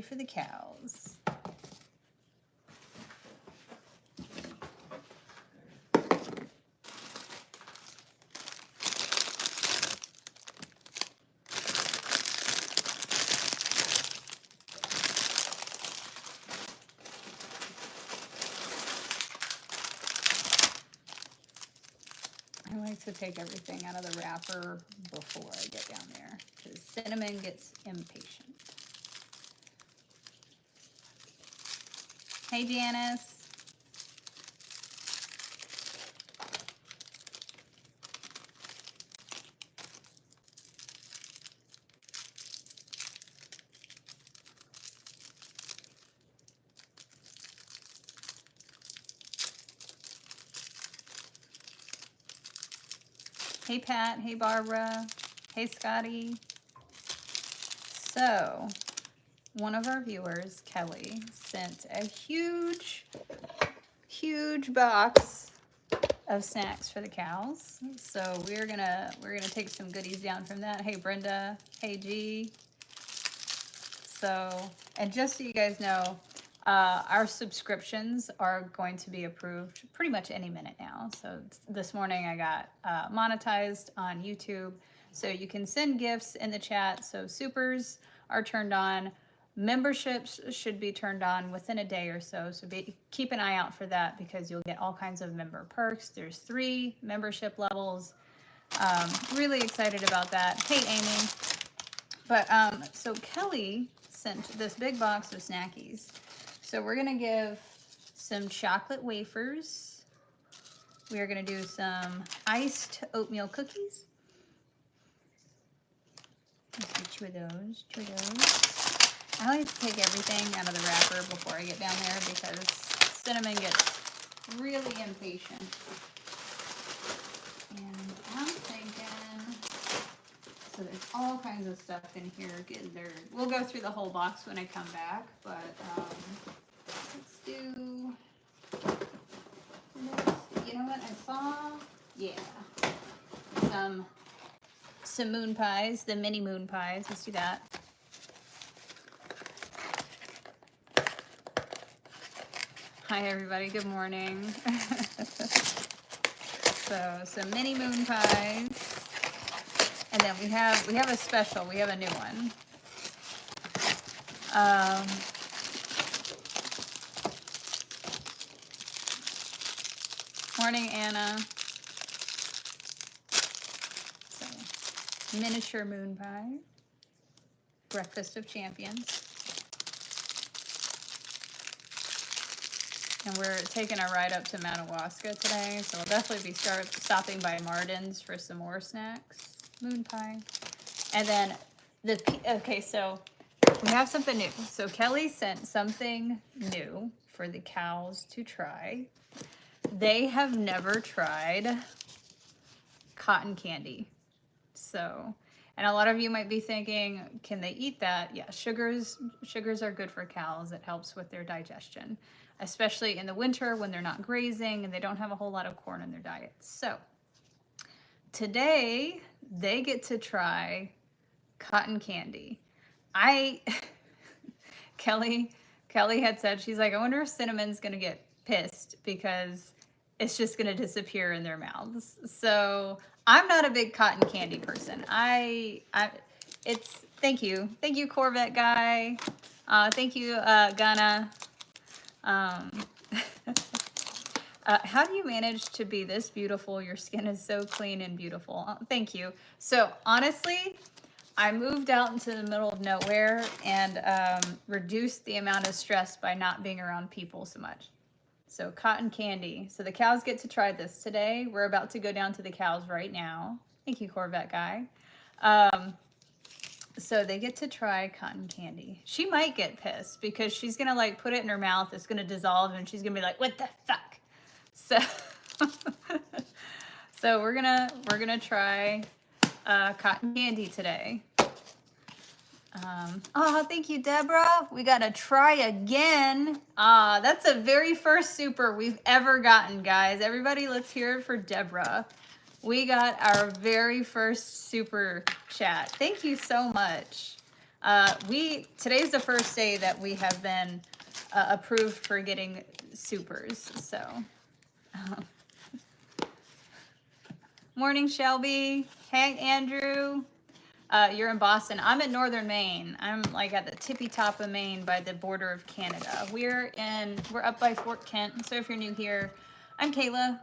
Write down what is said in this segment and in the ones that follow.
for the cows. I like to take everything out of the wrapper before I get down there because Cinnamon gets impatient. Hey, Janice. Hey, Pat. Hey, Barbara. Hey, Scotty. So, one of our viewers, Kelly, sent a huge box of snacks for the cows. So we're gonna take some goodies down from that. Hey, Brenda. Hey, G. So, and just so you guys know, our subscriptions are going to be approved pretty much any minute now. So this morning I got monetized on YouTube. So you can send gifts in the chat. So supers are turned on. Memberships should be turned on within a day or so. So keep an eye out for that because you'll get all kinds of member perks. There's 3 membership levels. Really excited about that. Hey, Amy. But so Kelly sent this big box of snackies. So we're gonna give some chocolate wafers. We are gonna do some iced oatmeal cookies. Let's do 2 of those, 2 of those. I like to take everything out of the wrapper before I get down there because Cinnamon gets really impatient. And I'm thinking, so there's all kinds of stuff in here. We'll go through the whole box when I come back, but let's do this. You know what I saw? Yeah, some moon pies, the mini moon pies. Let's do that. Hi everybody, good morning. So some mini moon pies. And then we have a special. We have a new one. Morning, Anna. So, miniature moon pie. Breakfast of Champions. And we're taking a ride up to Madawaska today, so we'll definitely be stopping by Martin's for some more snacks. Moon pie. And then okay, so we have something new. So Kelly sent something new for the cows to try. They have never tried cotton candy. So, and a lot of you might be thinking, can they eat that? Yeah, sugars are good for cows. It helps with their digestion, especially in the winter when they're not grazing and they don't have a whole lot of corn in their diet. So today they get to try cotton candy. Kelly had said, she's like, I wonder if Cinnamon's gonna get pissed because it's just gonna disappear in their mouths. So I'm not a big cotton candy person. Thank you Corvette guy. Thank you Ghana. How do you manage to be this beautiful? Your skin is so clean and beautiful. Thank you. So honestly, I moved out into the middle of nowhere and reduced the amount of stress by not being around people so much. So cotton candy. So the cows get to try this today. We're about to go down to the cows right now. Thank you, Corvette guy. So they get to try cotton candy. She might get pissed because she's gonna like put it in her mouth. It's gonna dissolve and she's gonna be like, "What the fuck?" So, so we're gonna try cotton candy today. Oh, thank you, Deborah. We got to try again. That's the very first super we've ever gotten, guys. Everybody, let's hear it for Deborah. We got our very first super chat. Thank you so much. Today's the first day that we have been approved for getting supers. So, morning, Shelby. Hey, Andrew. You're in Boston. I'm in northern Maine. I'm like at the tippy top of Maine by the border of Canada. We're up by Fort Kent. So if you're new here, I'm Kayla.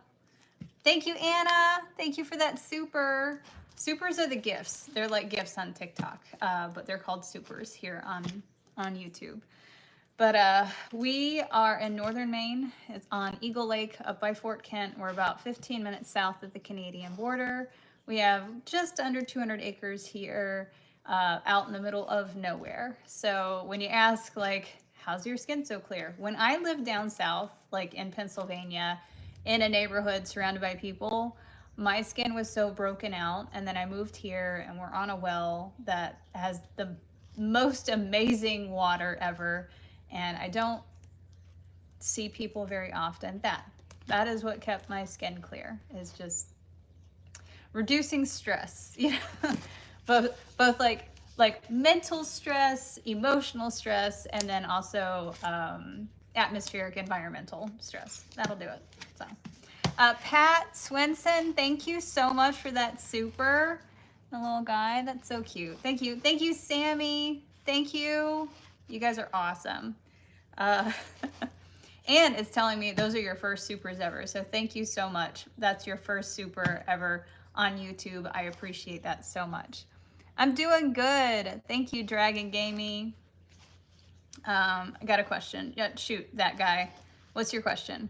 Thank you, Anna. Thank you for that super. Supers are the gifts. They're like gifts on TikTok, but they're called supers here on YouTube. But we are in northern Maine. It's on Eagle Lake up by Fort Kent. We're about 15 minutes south of the Canadian border. We have just under 200 acres here out in the middle of nowhere. So when you ask, like, how's your skin so clear? When I lived down south, like in Pennsylvania, in a neighborhood surrounded by people, my skin was so broken out. And then I moved here and we're on a well that has the most amazing water ever. And I don't see people very often. That is what kept my skin clear, is just reducing stress. You know, both like mental stress, emotional stress, and then also atmospheric environmental stress. That'll do it. So Pat Swenson, thank you so much for that super. The little guy, that's so cute. Thank you, Sammy. Thank you. You guys are awesome. And it's telling me those are your first supers ever. So thank you so much. That's your first super ever on YouTube. I appreciate that so much. I'm doing good. Thank you, Dragon Gamey. I got a question. Yeah, shoot, that guy. What's your question?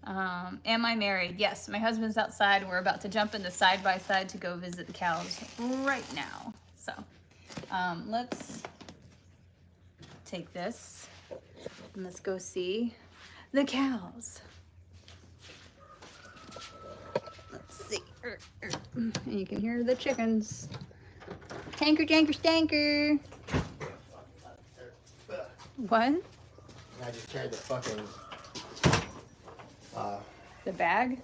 Am I married? Yes, my husband's outside. We're about to jump into side by side to go visit the cows right now. So let's take this and let's go see the cows. Let's see. And you can hear the chickens. Tanker, janker, stanker. What? I just carried the fucking. The bag?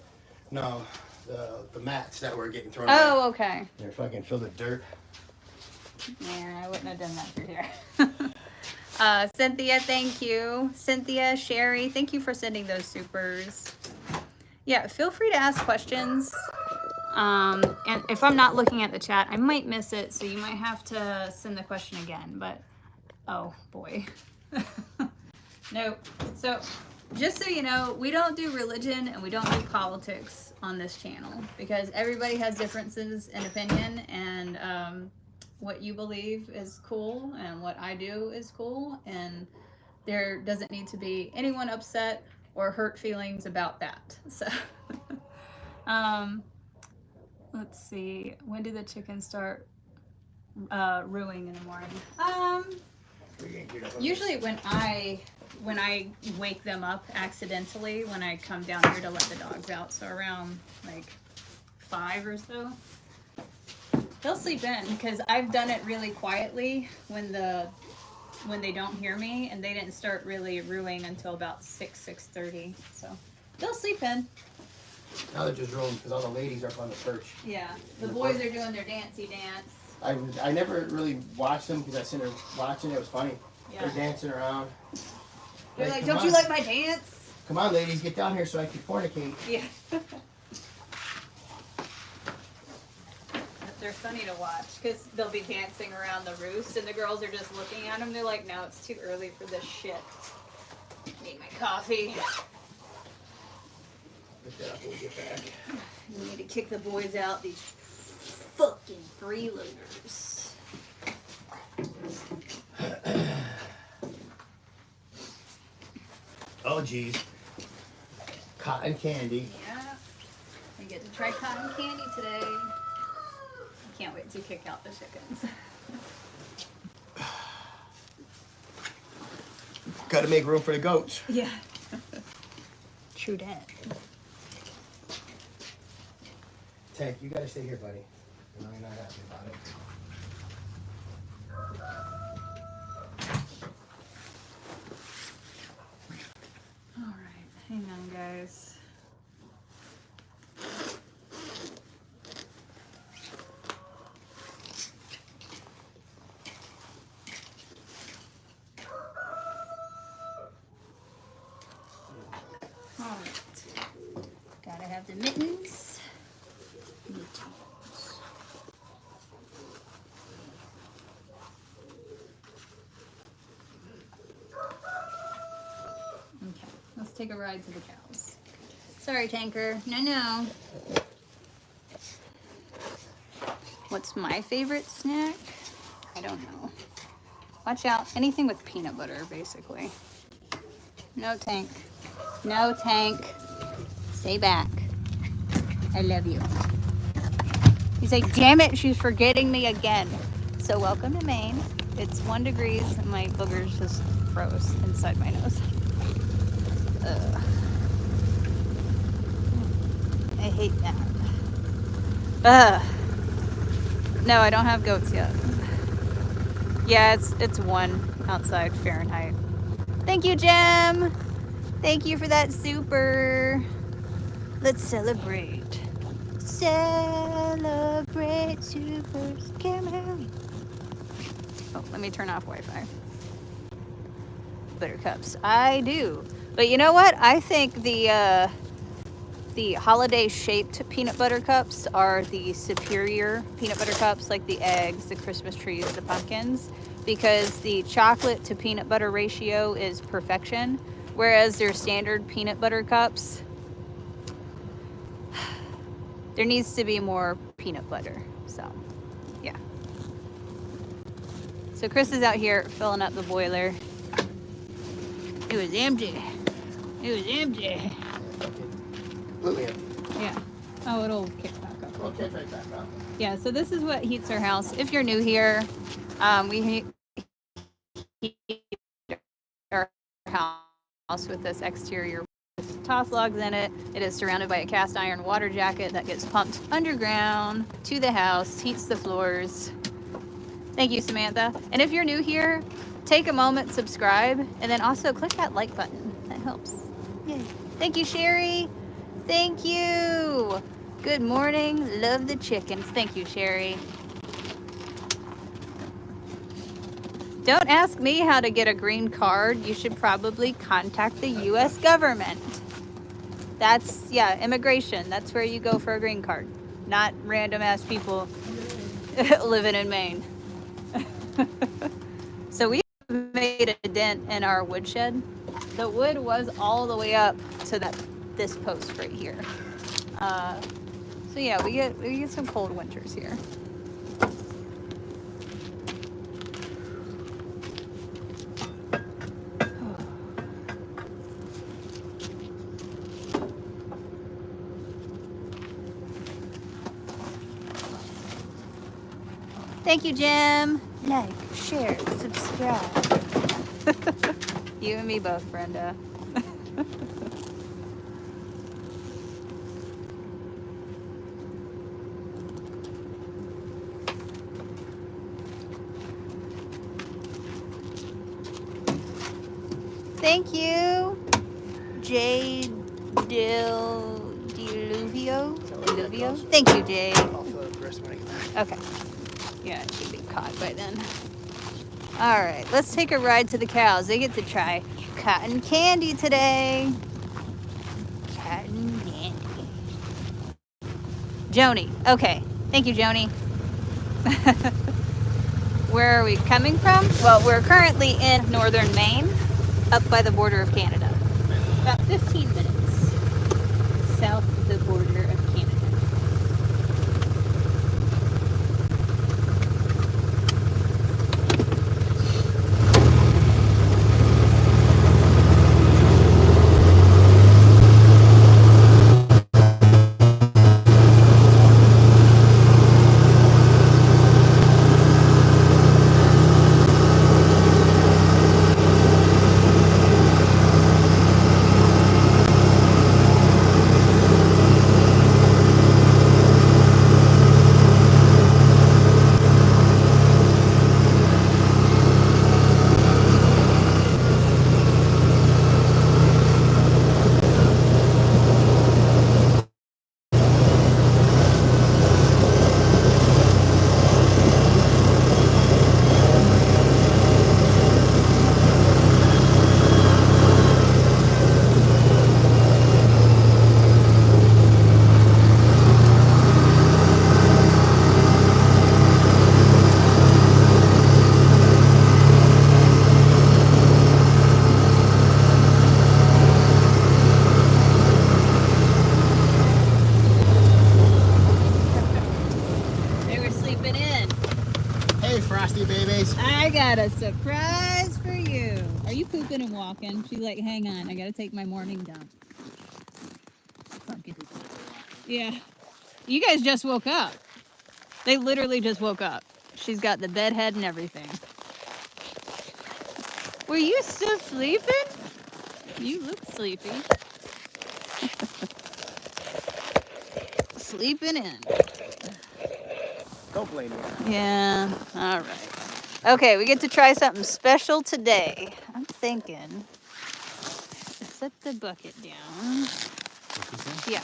No, the mats that were getting thrown. Oh, okay. They're fucking filled with dirt. Yeah, I wouldn't have done that through here. Cynthia, thank you. Cynthia, Sherry, thank you for sending those supers. Yeah, feel free to ask questions. And if I'm not looking at the chat, I might miss it, so you might have to send the question again. But, oh boy. Nope. So, just so you know, we don't do religion and we don't do politics on this channel because everybody has differences in opinion, and what you believe is cool and what I do is cool, and there doesn't need to be anyone upset or hurt feelings about that. So, let's see. When do the chickens start ruining in the morning? Usually when I wake them up accidentally when I come down here to let the dogs out. So around like 5 or so. They'll sleep in because I've done it really quietly when they don't hear me, and they didn't start really ruining until about 6:30. So they'll sleep in. Now they're just rolling because all the ladies are up on the perch. Yeah, the boys are doing their dancey dance. I never really watched them because I seen her watching. It was funny. Yeah. They're dancing around. They're like, don't you like my dance? Come on, ladies, get down here so I can fornicate. Yeah. They're funny to watch because they'll be dancing around the roost and the girls are just looking at them. They're like, no, it's too early for this shit. Need my coffee. Look that up when we get back. You need to kick the boys out, these fucking freeloaders. Oh, geez. Cotton candy. Yeah. We get to try cotton candy today. Can't wait to kick out the chickens. Gotta make room for the goats. Yeah. True that. Tank, you gotta stay here, buddy. You know you're not happy about it. All right, hang on, guys. All right. Gotta have the mittens. Mittens. Okay, let's take a ride to the cows. Sorry, Tanker. No. What's my favorite snack? I don't know. Watch out. Anything with peanut butter, basically. No, Tank. No, Tank. Stay back. I love you. He's like, damn it, she's forgetting me again. So welcome to Maine. It's 1 degree and my boogers just froze inside my nose. Ugh. I hate that. Ugh. No, I don't have goats yet. Yeah, it's 1 outside Fahrenheit. Thank you, Jem. Thank you for that super. Let's celebrate. Celebrate supers. Come on. Oh, let me turn off Wi-Fi. Buttercups. I do. But you know what? I think the holiday shaped peanut butter cups are the superior peanut butter cups, like the eggs, the Christmas trees, the pumpkins, because the chocolate to peanut butter ratio is perfection, whereas their standard peanut butter cups, there needs to be more peanut butter. So yeah. So Chris is out here filling up the boiler. It was empty. Yeah. Oh, it'll kick back up. Okay, right back up. Yeah, so this is what heats our house. If you're new here, we heat our house with this exterior with toss logs in it. It is surrounded by a cast iron water jacket that gets pumped underground to the house, heats the floors. Thank you, Samantha. And if you're new here, take a moment, subscribe, and then also click that like button. That helps. Yay. Thank you, Sherry. Thank you. Good morning. Love the chickens. Thank you, Sherry. Don't ask me how to get a green card. You should probably contact the U.S. government. That's, yeah, immigration. That's where you go for a green card. Not random ass people living in Maine. So we made a dent in our woodshed. The wood was all the way up to this post right here. So yeah, we get some cold winters here. Thank you, Jim. Like, share, subscribe. You and me both, Brenda. Thank you, Jay Diluvio. Thank you, Jay. I'll fill it the rest when I get back. Okay. Yeah, it should be caught by then. All right, let's take a ride to the cows. They get to try cotton candy today. Cotton candy. Joni. Okay. Thank you, Joni. Where are we coming from? Well, we're currently in northern Maine, up by the border of Canada. About 15 minutes south of the border of Canada. Are you pooping and walking? She's like, hang on, I gotta take my morning dump. Yeah. You guys just woke up. They literally just woke up. She's got the bed head and everything. Were you still sleeping? You look sleepy. Sleeping in. Don't blame me. Yeah, all right. Okay, we get to try something special today. I'm thinking, set the bucket down. Yeah.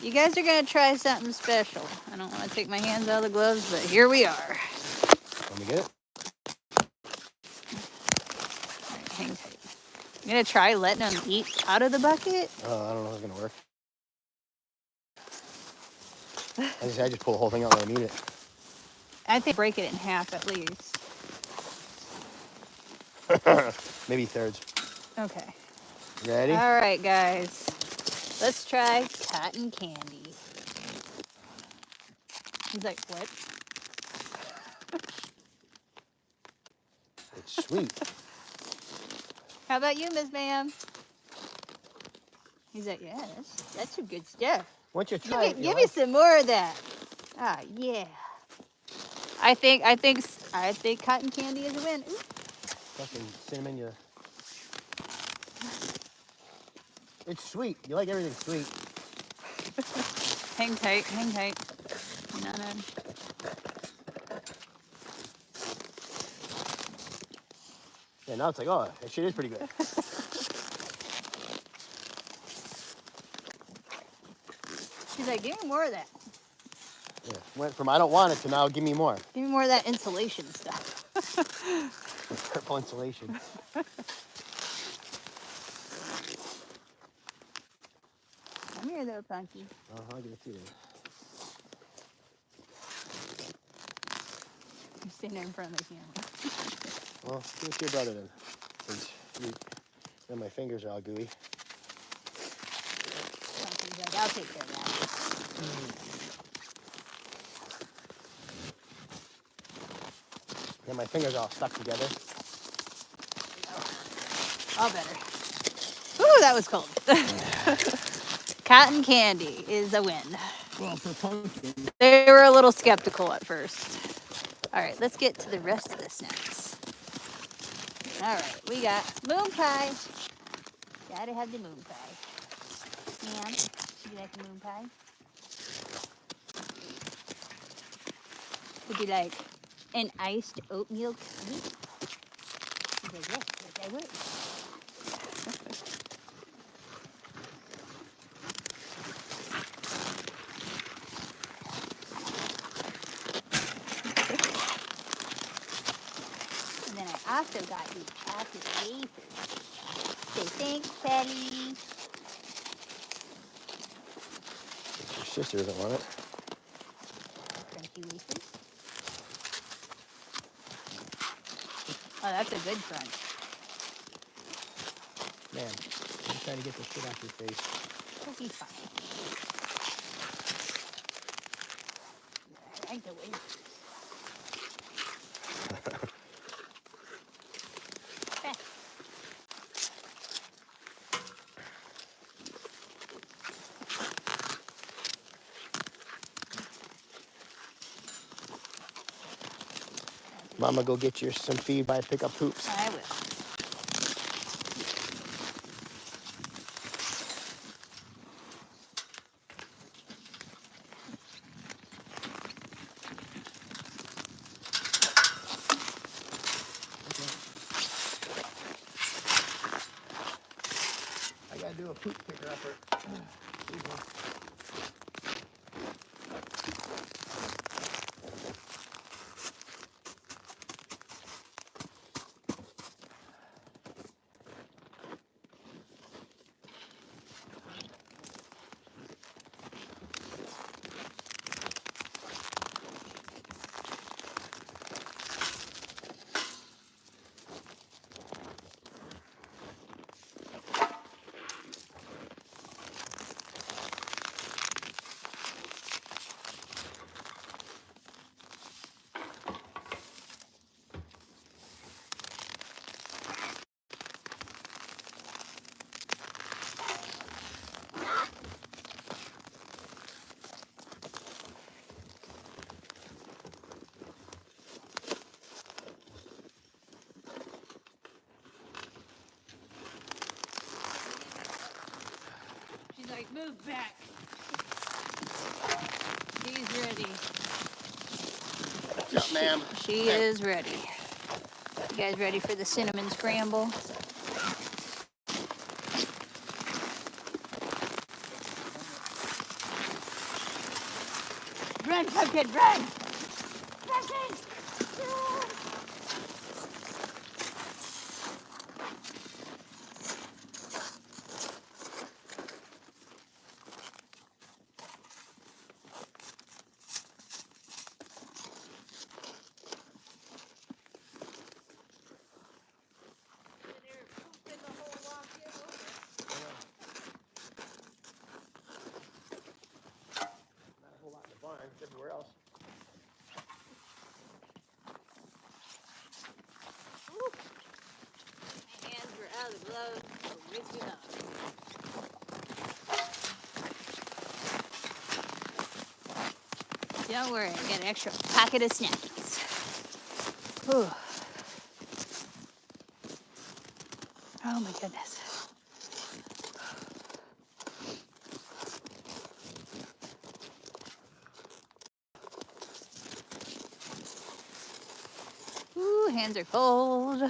You guys are gonna try something special. I don't want to take my hands out of the gloves, but here we are. Let me get it. All right, hang tight. I'm gonna try letting them eat out of the bucket. I don't know if it's gonna work. I just pull the whole thing out and let them eat it. I think break it in half at least. Maybe thirds. Okay. Ready? All right, guys. Let's try cotton candy. He's like, what? It's sweet. How about you, Miss Ma'am? He's like, yeah, that's some good stuff. Once you try it, Give me some more of that. Ah, yeah. I think cotton candy is a win. Ooh. Fucking cinnamon, it's sweet. You like everything sweet. Hang tight, hang tight. No. Yeah, now it's like, oh, that shit is pretty good. She's like, give me more of that. Yeah, went from I don't want it to now give me more. Give me more of that insulation stuff. Purple insulation. Come here, though, Punky. I'll give it to you. You're sitting there in front of the camera. Well, give it to your brother then. Since then my fingers are all gooey. Punky's like, I'll take care of that. Yeah, my fingers are all stuck together. All better. Ooh, that was cold. Cotton candy is a win. Well, for pumpkin. They were a little skeptical at first. All right, let's get to the rest of the snacks. All right, we got moon pie. Gotta have the moon pie. Ma'am, would you like a moon pie? Would you like an iced oatmeal cookie? She's like, yes, I would. And then I also got these chocolate wafers. Say thanks, Patty. Your sister doesn't want it. Crunchy wafers. Oh, that's a good crunch. Man, I'm trying to get the shit off your face. It'll be fine. I like the wafers. Mama, go get you some feed by pick up poops. I will. I gotta do a poop picker upper. Move back. She's ready. What's up, ma'am? She is ready. You guys ready for the cinnamon scramble? Run, pumpkin, run! Pumpkin! Run! Not a whole lot in the barn. It's everywhere else. My hands were out of the glove, so with you now. Don't worry, I got an extra packet of snacks. Whew. Oh my goodness. Ooh, hands are cold.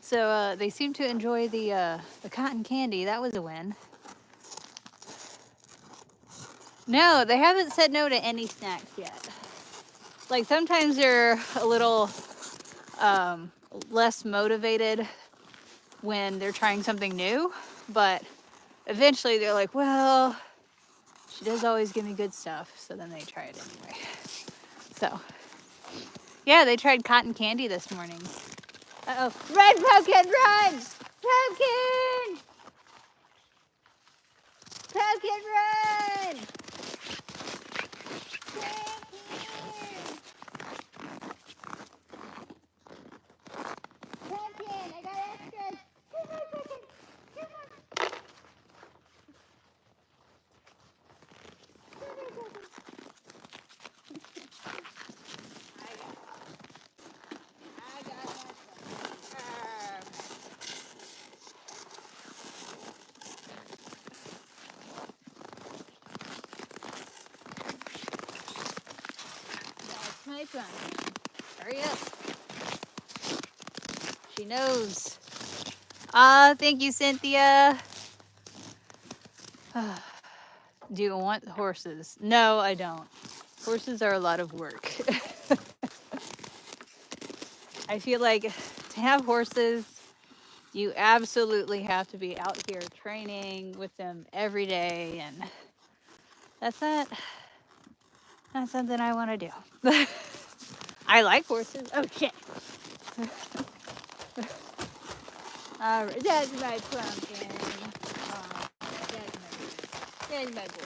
So they seem to enjoy the cotton candy. That was a win. No, they haven't said no to any snacks yet. Like sometimes they're a little less motivated when they're trying something new, but eventually they're like, well, she does always give me good stuff, so then they try it anyway. So, yeah, they tried cotton candy this morning. Uh-oh, run, pumpkin, run! Pumpkin! Pumpkin, run! Pumpkin, I got extras. Come on, pumpkin, come on. I got that's my pumpkin. Hurry up. She knows. Thank you, Cynthia. Do you want horses? No, I don't. Horses are a lot of work. I feel like to have horses, you absolutely have to be out here training with them every day, and that's not something I want to do. I like horses. Oh shit. All right, that's my pumpkin. Oh, that's my boy. That's my boy.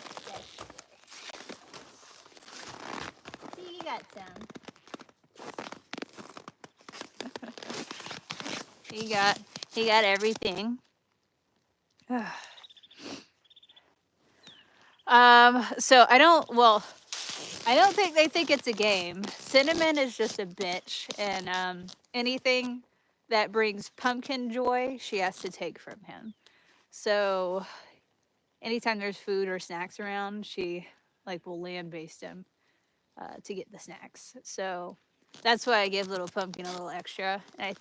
See, you got some. He got everything. So I don't think they think it's a game. Cinnamon is just a bitch, and anything that brings pumpkin joy, she has to take from him. So anytime there's food or snacks around, she like will land baste him to get the snacks. So that's why I give little pumpkin a little extra. And I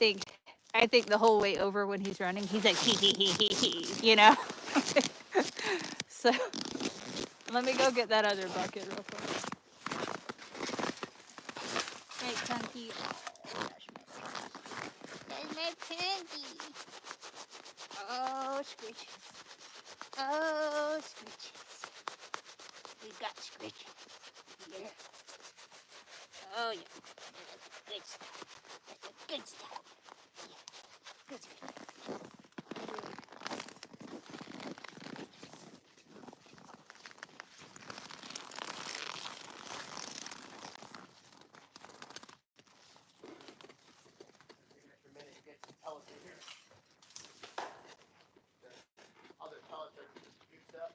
think the whole way over when he's running, he's like hee hee hee hee hee, you know. So let me go get that other bucket real quick. Right, Punky. Oh, that's my Punky. Oh, scritches. Oh, scritches. We got scritches. Yeah. Oh, yeah. That's good stuff. That's good stuff. Yeah. Good stuff. Extra minute to get some pellets in here. The other pellets are used up.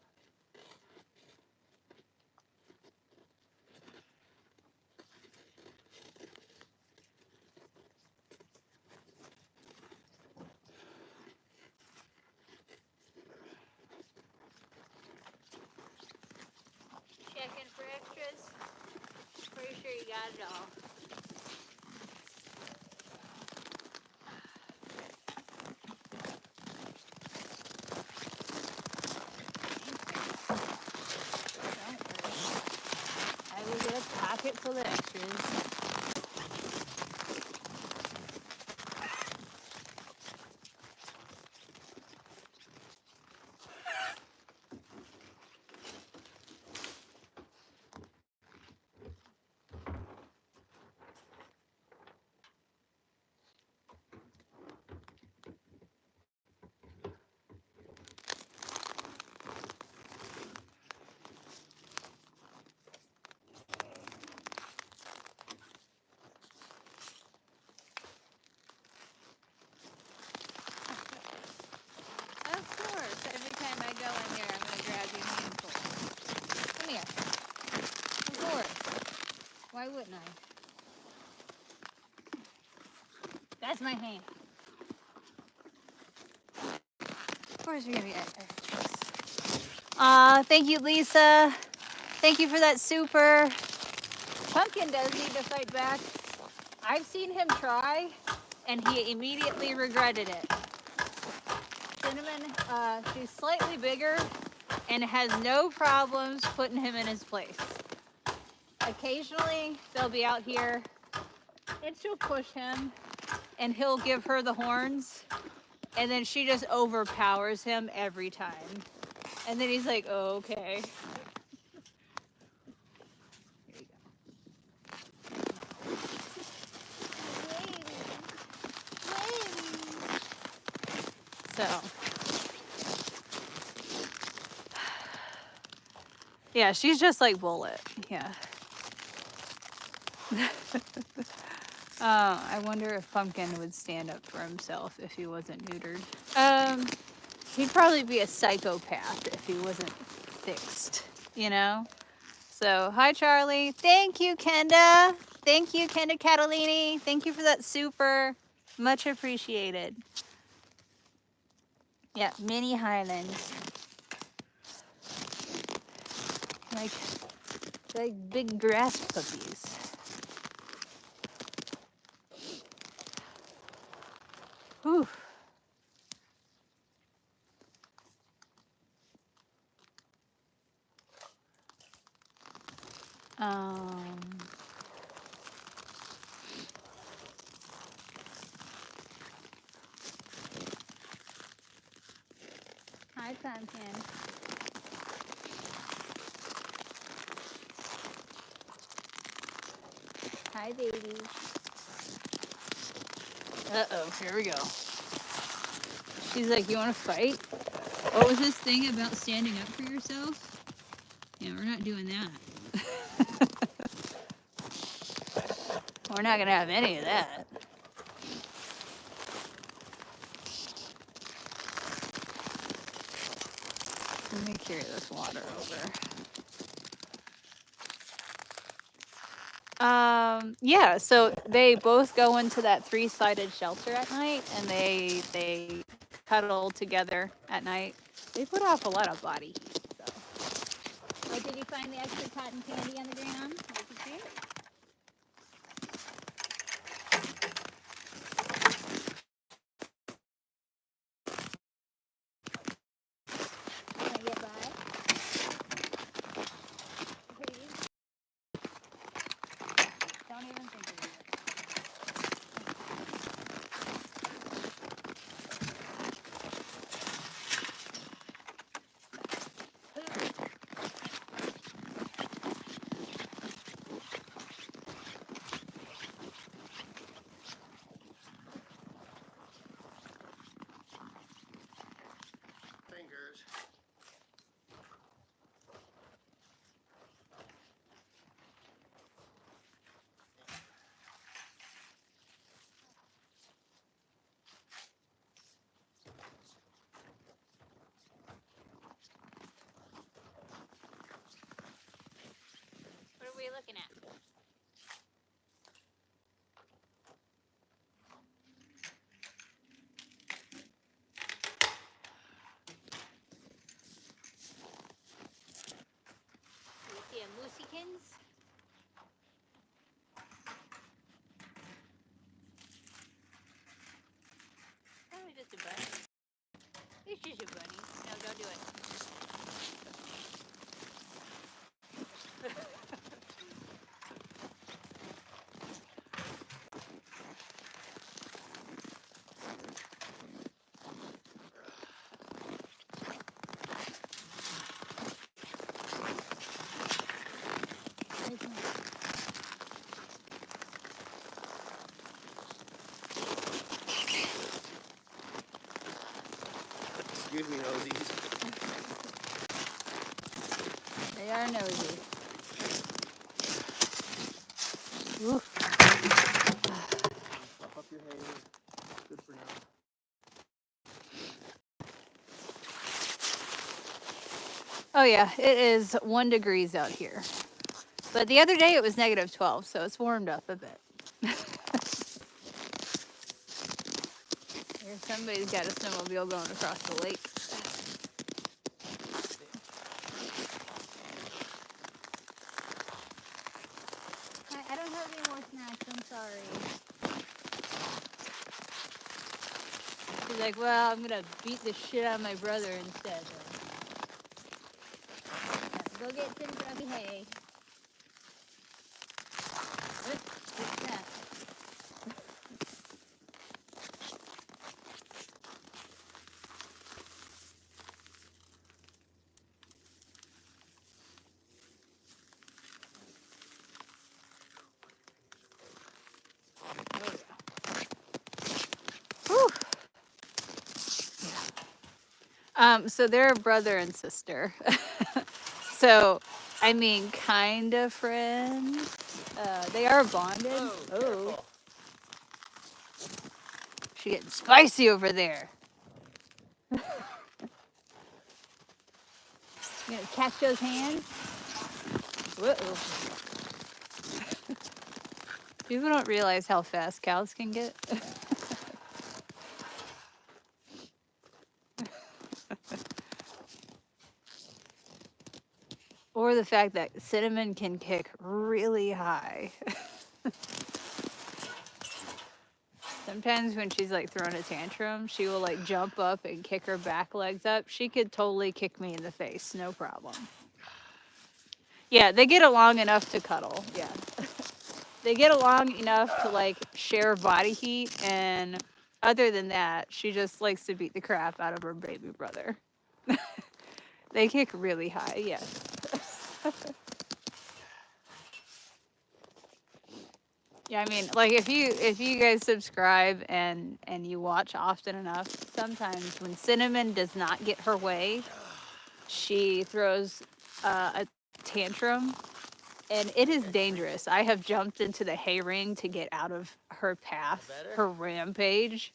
sure you got it all. I will get a pocket full of extras. Of course, every time I go in here, I'm going to grab you a handful. Come here. Of course. Why wouldn't I? That's my hand. Of course, you're going to get extras. Thank you, Lisa. Thank you for that super. Pumpkin does need to fight back. I've seen him try, and he immediately regretted it. Cinnamon, she's slightly bigger and has no problems putting him in his place. Occasionally, they'll be out here, and she'll push him, and he'll give her the horns, and then she just overpowers him every time. And then he's like, oh, okay. Here you go. So, yeah, she's just like Bullet. Yeah. I wonder if Pumpkin would stand up for himself if he wasn't neutered. He'd probably be a psychopath if he wasn't fixed, you know? So, hi, Charlie. Thank you, Kenda. Thank you, Kenda Catalini. Thank you for that super. Much appreciated. Yeah, mini Highlands. Like big grass puppies. Whew. Hi, Pumpkin. Hi, baby. Uh-oh, here we go. She's like, you want to fight? What was this thing about standing up for yourself? Yeah, we're not doing that. We're not going to have any of that. Let me carry this water over. Yeah, so they both go into that 3-sided shelter at night, and they cuddle together at night. They put off a lot of body heat. So. Like, did you find the extra cotton candy on the ground? Did you see it? Can I get by? Please? Don't even think of it. Fingers. What are we looking at? You see a Moosikins? Here's your bunny. No, don't do it. Excuse me, nosies. They are nosy. Oof. Pop up your hay. Good for now. Oh yeah, it is 1 degrees out here. But the other day it was negative 12, so it's warmed up a bit. Here, somebody's got a snowmobile going across the lake. I don't have any more snacks, I'm sorry. She's like, well, I'm gonna beat the shit out of my brother instead. Go get some grubby hay. What's that? Whew. Yeah. So they're a brother and sister. So, I mean, kind of friends. They are bonded. Oh. She's getting spicy over there. You gonna catch those hands? Whoa. People don't realize how fast cows can get. Or the fact that Cinnamon can kick really high. Sometimes when she's like throwing a tantrum, she will like jump up and kick her back legs up. She could totally kick me in the face, no problem. Yeah, they get along enough to cuddle. Yeah. They get along enough to like share body heat, and other than that, she just likes to beat the crap out of her baby brother. They kick really high, yes. Yeah, I mean, like if you guys subscribe and you watch often enough, sometimes when Cinnamon does not get her way, she throws a tantrum, and it is dangerous. I have jumped into the hay ring to get out of her path, her rampage,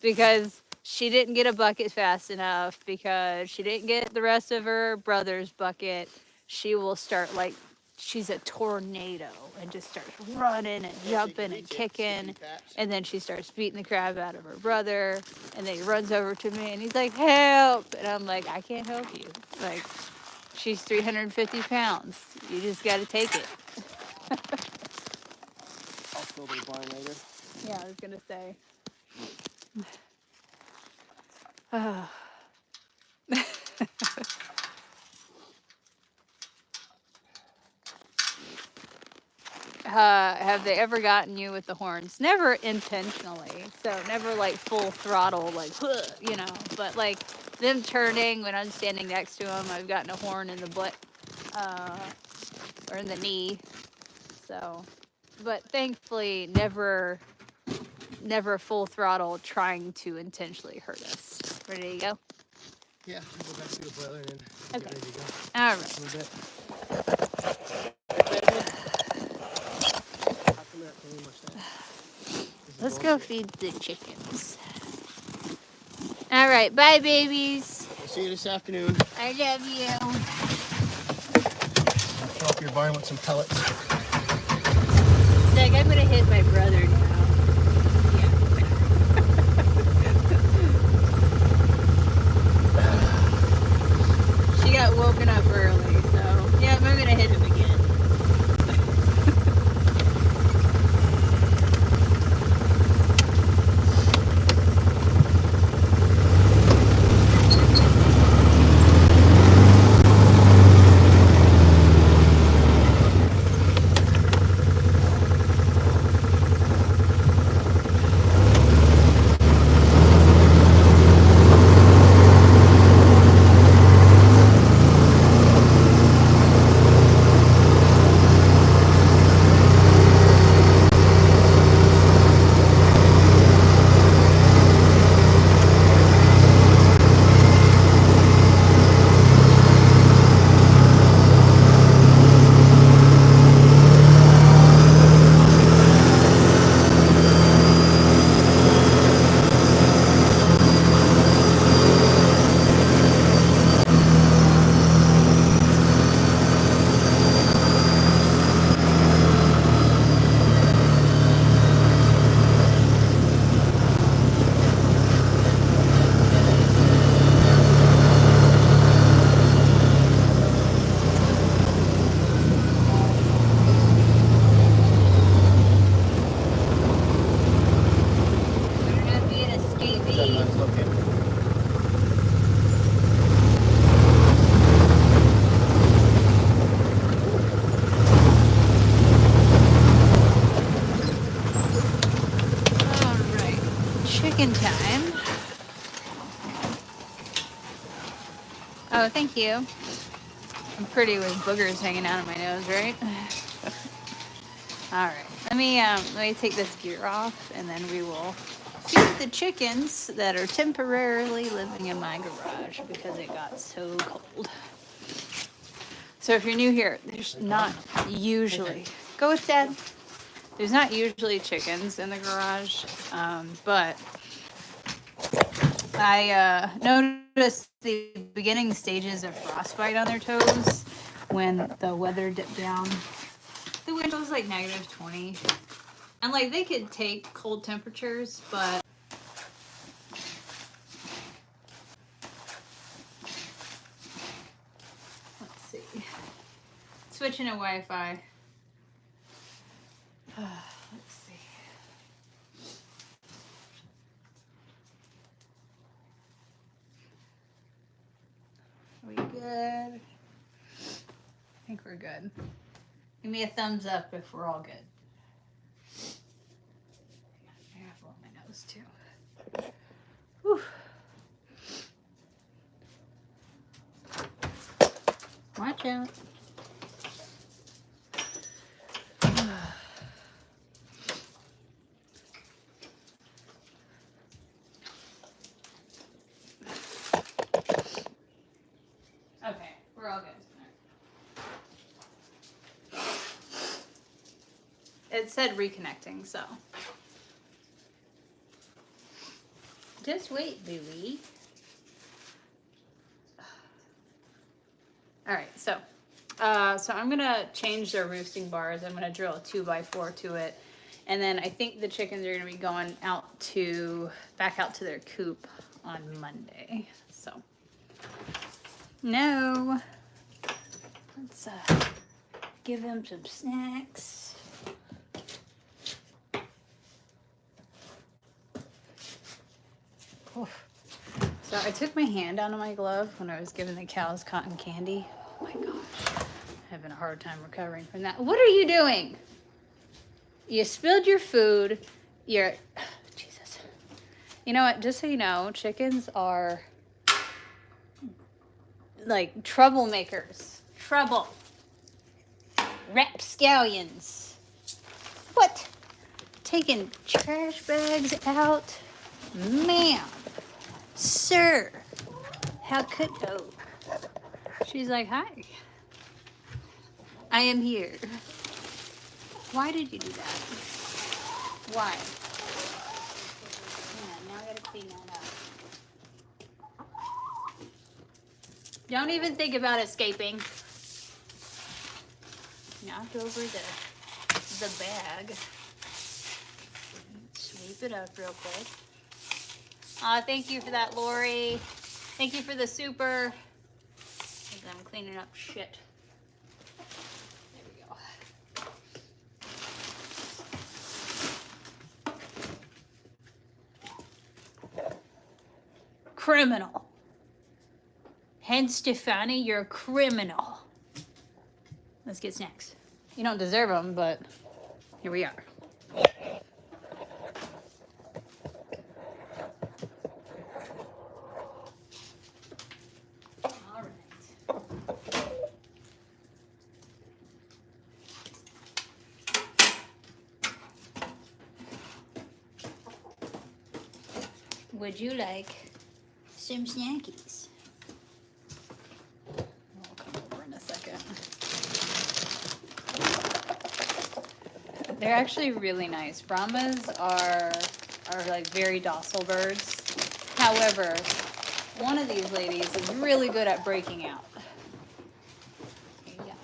because she didn't get a bucket fast enough, because she didn't get the rest of her brother's bucket. She will start like she's a tornado and just starts running and jumping and kicking, and then she starts beating the crap out of her brother, and then he runs over to me and he's like, help, and I'm like, I can't help you, like, she's 350 pounds, you just got to take it. I'll fill the barn later. Yeah, I was gonna say. Have they ever gotten you with the horns? Never intentionally, so never like full throttle, like, you know, but like them turning when I'm standing next to them, I've gotten a horn in the butt or in the knee, so, but thankfully never full throttle trying to intentionally hurt us. Ready to go? Yeah, we'll go back to the boiler and Okay. get ready to go. All right. A little bit. Let's go feed the chickens. All right, bye, babies. We'll see you this afternoon. I love you. I'll fill up your barn with some pellets. Like, I'm gonna hit my brother now. Yeah. She got woken up early, so yeah, I'm gonna hit him again. chicken time. Oh, thank you. I'm pretty with boogers hanging out of my nose, right? All right. Let me take this gear off, and then we will feed the chickens that are temporarily living in my garage because it got so cold. So if you're new here, there's not usually go with Dad. There's not usually chickens in the garage, but I noticed the beginning stages of frostbite on their toes when the weather dipped down. The window was like -20. And like they could take cold temperatures, but let's see. Switching to Wi-Fi. Let's see. Are we good? I think we're good. Give me a thumbs up if we're all good. I have to blow my nose too. Whew. Watch out. Okay, we're all good. It said reconnecting, so. Just wait, Louie. All right, so I'm gonna change their roosting bars. I'm gonna drill a 2x4 to it, and then I think the chickens are gonna be going back out to their coop on Monday. So, no, let's give them some snacks. Oof. So I took my hand out of my glove when I was giving the cows cotton candy. Oh my gosh, I'm having a hard time recovering from that. What are you doing? You spilled your food. Jesus. You know what? Just so you know, chickens are like troublemakers. Trouble. Rapscallions. What? Taking trash bags out? Ma'am. Sir. How could... Oh. She's like, hi. I am here. Why did you do that? Why? Hang on, now I gotta clean that up. Don't even think about escaping. Knock over the bag. Sweep it up real quick. Thank you for that, Lori. Thank you for the super. As I'm cleaning up shit. There we go. Criminal. Hen Stefani, you're a criminal. Let's get snacks. You don't deserve them, but here we are. All right. Would you like some snackies? I'll come over in a second. They're actually really nice. Brahmas are like very docile birds. However, one of these ladies is really good at breaking out. Here you go.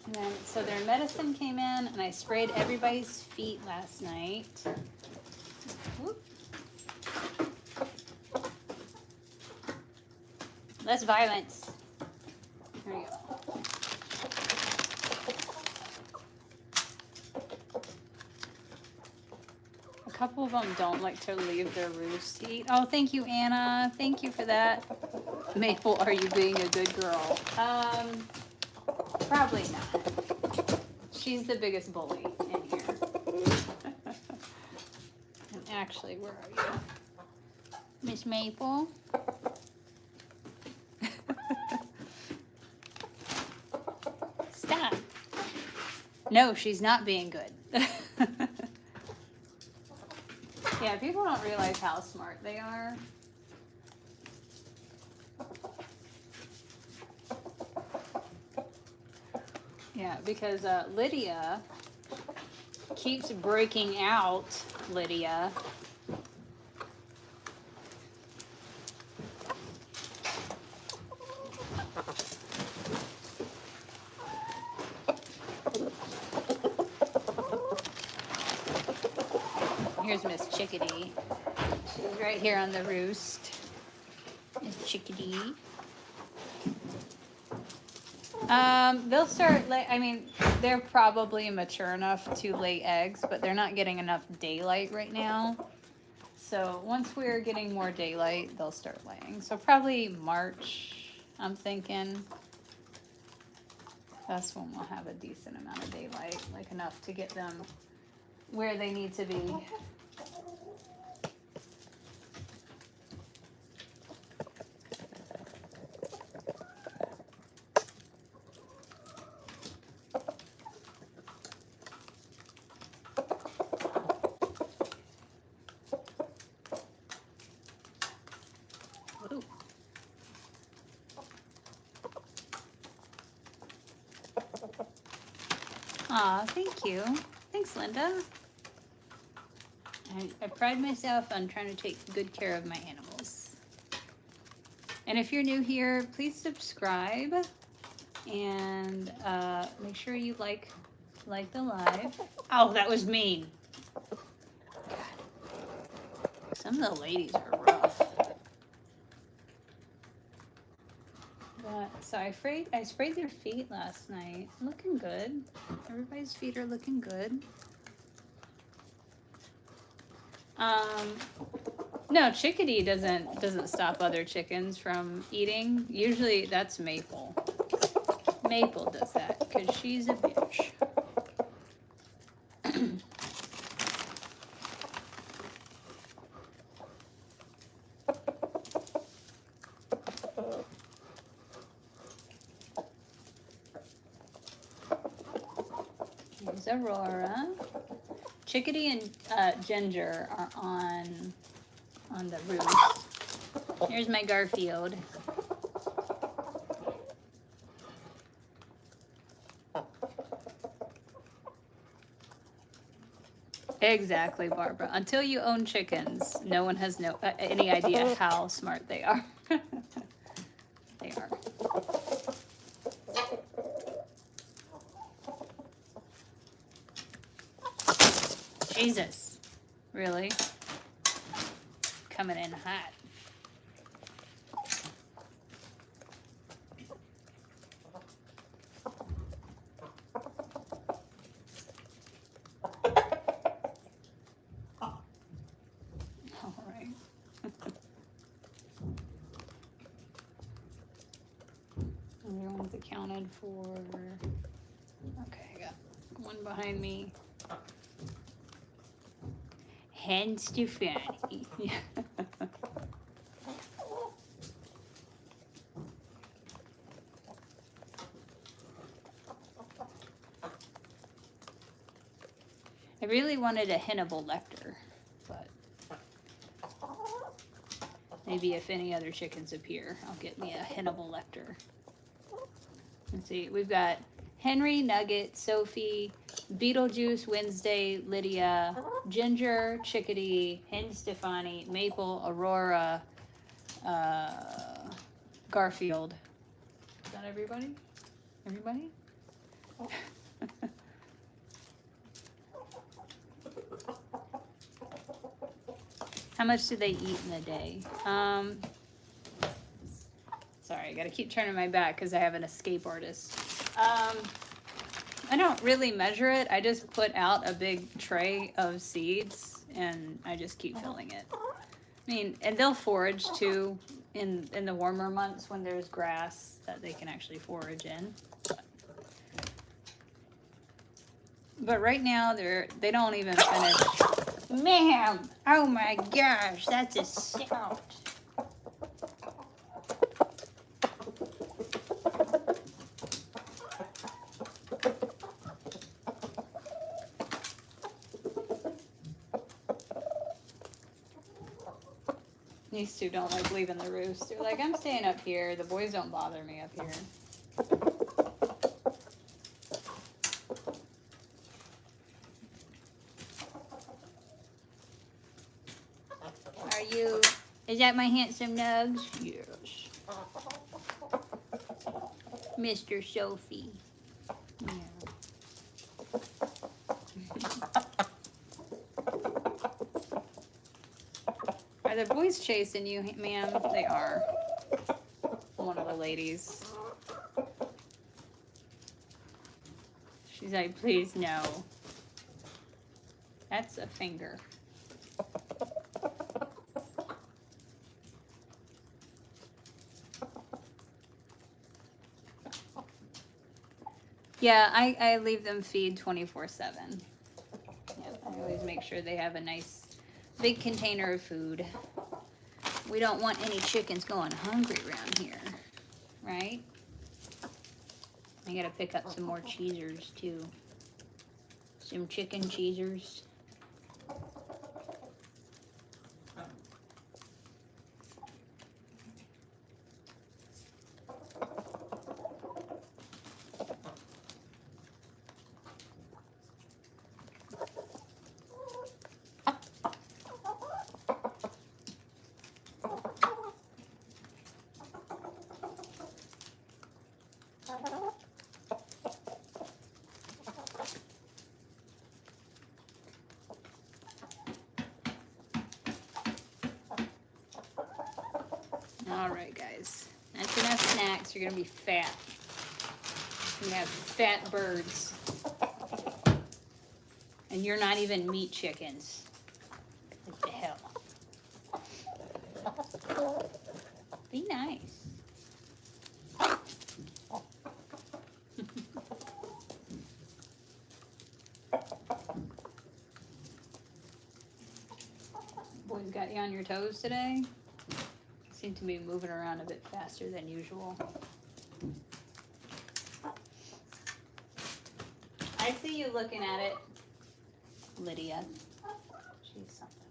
And then, so their medicine came in, and I sprayed everybody's feet last night. Whoop. Less violence. There you go. A couple of them don't like to leave their roost to eat. Oh, thank you, Anna. Thank you for that. Maple, are you being a good girl? Probably not. She's the biggest bully in here. And actually, where are you? Miss Maple? Stop. No, she's not being good. Yeah, people don't realize how smart they are. Yeah, because Lydia keeps breaking out, Lydia. Here's Miss Chickadee. She's right here on the roost. Miss Chickadee. They'll start I mean, they're probably mature enough to lay eggs, but they're not getting enough daylight right now. So once we're getting more daylight, they'll start laying. So probably March, I'm thinking. That's when we'll have a decent amount of daylight, like enough to get them where they need to be. Aw, thank you. Thanks, Linda. I pride myself on trying to take good care of my animals. And if you're new here, please subscribe and make sure you like the live. Oh, that was mean. God. Some of the ladies are rough. So I sprayed their feet last night. Looking good. Everybody's feet are looking good. No, Chickadee doesn't stop other chickens from eating. Usually that's Maple. Maple does that because she's a bitch. Here's Aurora. Chickadee and Ginger are on the roost. Here's my Garfield. Exactly, Barbara. Until you own chickens, no one has any idea how smart they are. They are. Jesus. Really? Coming in hot. All right. Everyone's accounted for. Okay, I got one behind me. Hen Stefani. I really wanted a Hannibal Lecter, but maybe if any other chickens appear, I'll get me a Hannibal Lecter. Let's see, we've got Henry, Nugget, Sophie, Beetlejuice, Wednesday, Lydia, Ginger, Chickadee, Hen Stefani, Maple, Aurora, Garfield. Is that everybody? Everybody? How much do they eat in a day? Sorry, I gotta keep turning my back because I have an escape artist. I don't really measure it. I just put out a big tray of seeds and I just keep filling it. I mean, and they'll forage too in the warmer months when there's grass that they can actually forage in. But right now they don't even finish. Ma'am! Oh my gosh, that's a sound. These two don't like leaving the roost. They're like, I'm staying up here. The boys don't bother me up here. Are you? Is that my handsome Nugs? Yes. Mr. Sophie. Yeah. Are the boys chasing you, ma'am? They are. One of the ladies. She's like, please no. That's a finger. Yeah, I leave them feed 24/7. Yep, I always make sure they have a nice big container of food. We don't want any chickens going hungry around here, right? I gotta pick up some more cheesers too. Some chicken cheesers. All right, guys. That's enough snacks. You're gonna be fat. You have fat birds. And you're not even meat chickens. What the hell? Be nice. Boys got you on your toes today? Seem to be moving around a bit faster than usual. I see you looking at it, Lydia. She's something.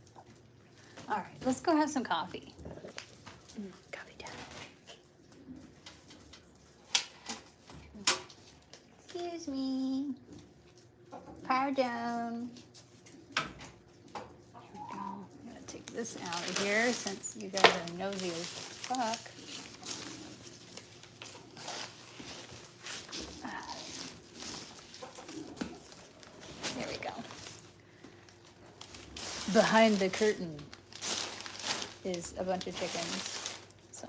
All right, let's go have some coffee. Coffee time. Excuse me. Pardon. I'm gonna take this out of here since you guys are nosy as fuck. There we go. Behind the curtain is a bunch of chickens. So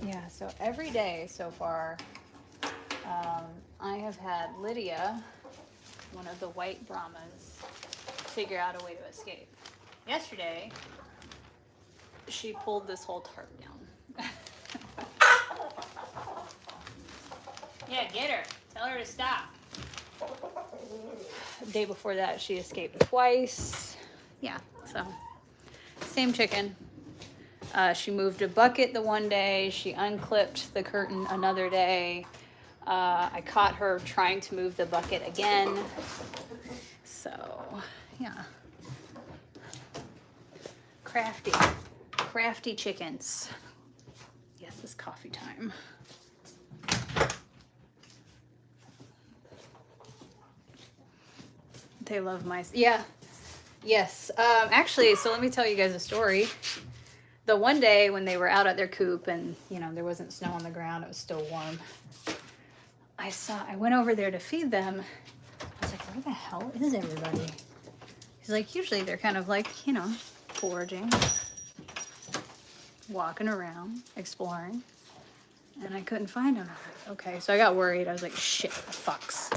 yeah, so every day so far, I have had Lydia, one of the white Brahmas, figure out a way to escape. Yesterday, she pulled this whole tarp down. Yeah, get her. Tell her to stop. The day before that, she escaped twice. Yeah, so same chicken. She moved a bucket the one day. She unclipped the curtain another day. I caught her trying to move the bucket again. So, yeah. Crafty chickens. Yes, it's coffee time. They love mice. Yeah. Yes. Actually, so let me tell you guys a story. The one day when they were out at their coop and, you know, there wasn't snow on the ground, it was still warm. I went over there to feed them. I was like, where the hell is everybody? He's like, usually they're kind of like, you know, foraging, walking around, exploring. And I couldn't find them. Okay, so I got worried. I was like, shit, the fucks.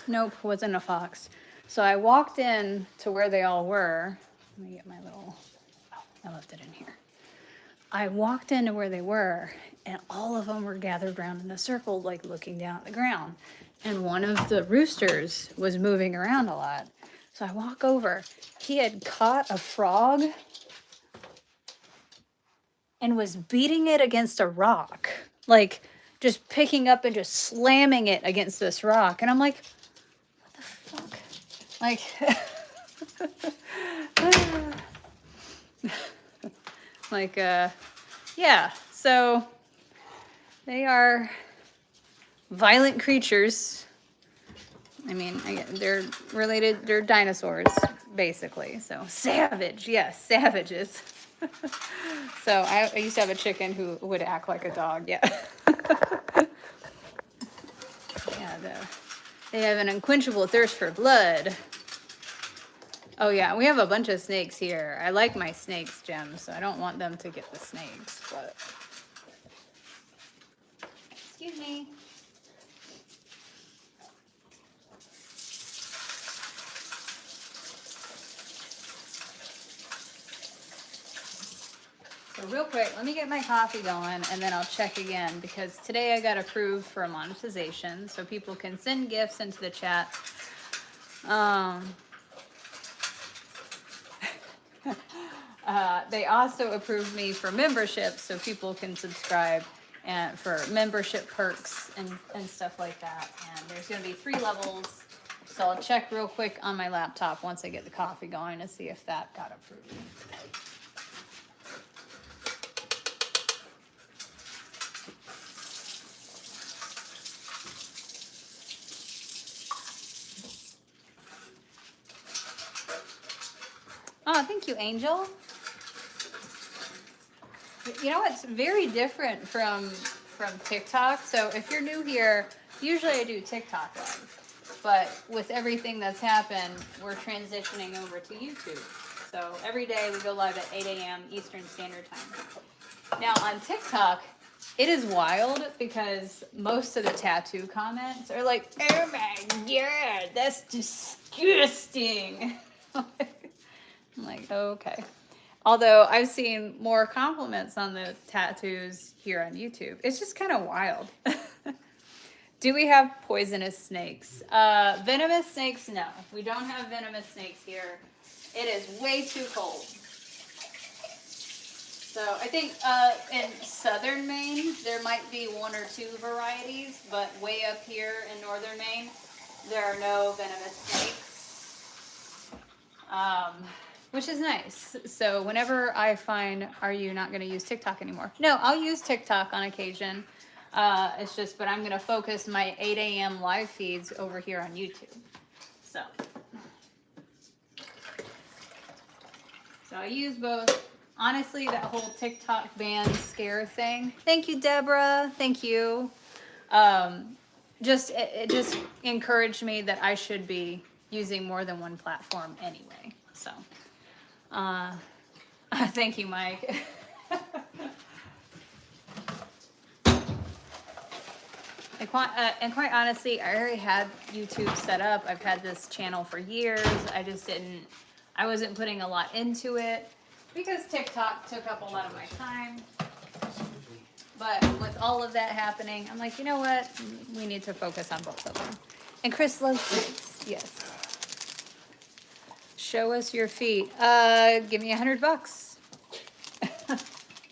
Nope, wasn't a fox. So I walked in to where they all were. Let me get my little, oh, I left it in here. I walked into where they were, and all of them were gathered around in a circle, like looking down at the ground. And one of the roosters was moving around a lot. So I walk over. He had caught a frog and was beating it against a rock. Like, just picking up and just slamming it against this rock. And I'm like, what the fuck? Like, like, yeah. So they are violent creatures. I mean, they're related, they're dinosaurs, basically. So savage, yes, savages. So I used to have a chicken who would act like a dog, yeah. Yeah, they have an unquenchable thirst for blood. Oh yeah, we have a bunch of snakes here. I like my snakes, Jim, so I don't want them to get the snakes, but... Excuse me. So real quick, let me get my coffee going and then I'll check again because today I got approved for a monetization so people can send gifts into the chat. They also approved me for membership so people can subscribe and for membership perks and stuff like that. And there's going to be 3 levels. So I'll check real quick on my laptop once I get the coffee going to see if that got approved. Oh, thank you, Angel. You know what's very different from TikTok? So if you're new here, usually I do TikTok live. But with everything that's happened, we're transitioning over to YouTube. So every day we go live at 8 a.m. Eastern Standard Time. Now on TikTok, it is wild because most of the tattoo comments are like, oh my God, that's disgusting. I'm like, okay. Although I've seen more compliments on the tattoos here on YouTube. It's just kind of wild. Do we have poisonous snakes? Venomous snakes, no. We don't have venomous snakes here. It is way too cold. So I think in southern Maine, there might be 1 or 2 varieties, but way up here in northern Maine, there are no venomous snakes. Which is nice. So whenever I find, are you not going to use TikTok anymore? No, I'll use TikTok on occasion. It's just, but I'm going to focus my 8 a.m. live feeds over here on YouTube. So I use both. Honestly, that whole TikTok ban scare thing. Thank you, Deborah. Thank you. It just encouraged me that I should be using more than one platform anyway. So. Thank you, Mike. And quite honestly, I already had YouTube set up. I've had this channel for years. I wasn't putting a lot into it because TikTok took up a lot of my time. But with all of that happening, I'm like, you know what? We need to focus on both of them. And Chris loves snakes. Yes. Show us your feet. Give me $100.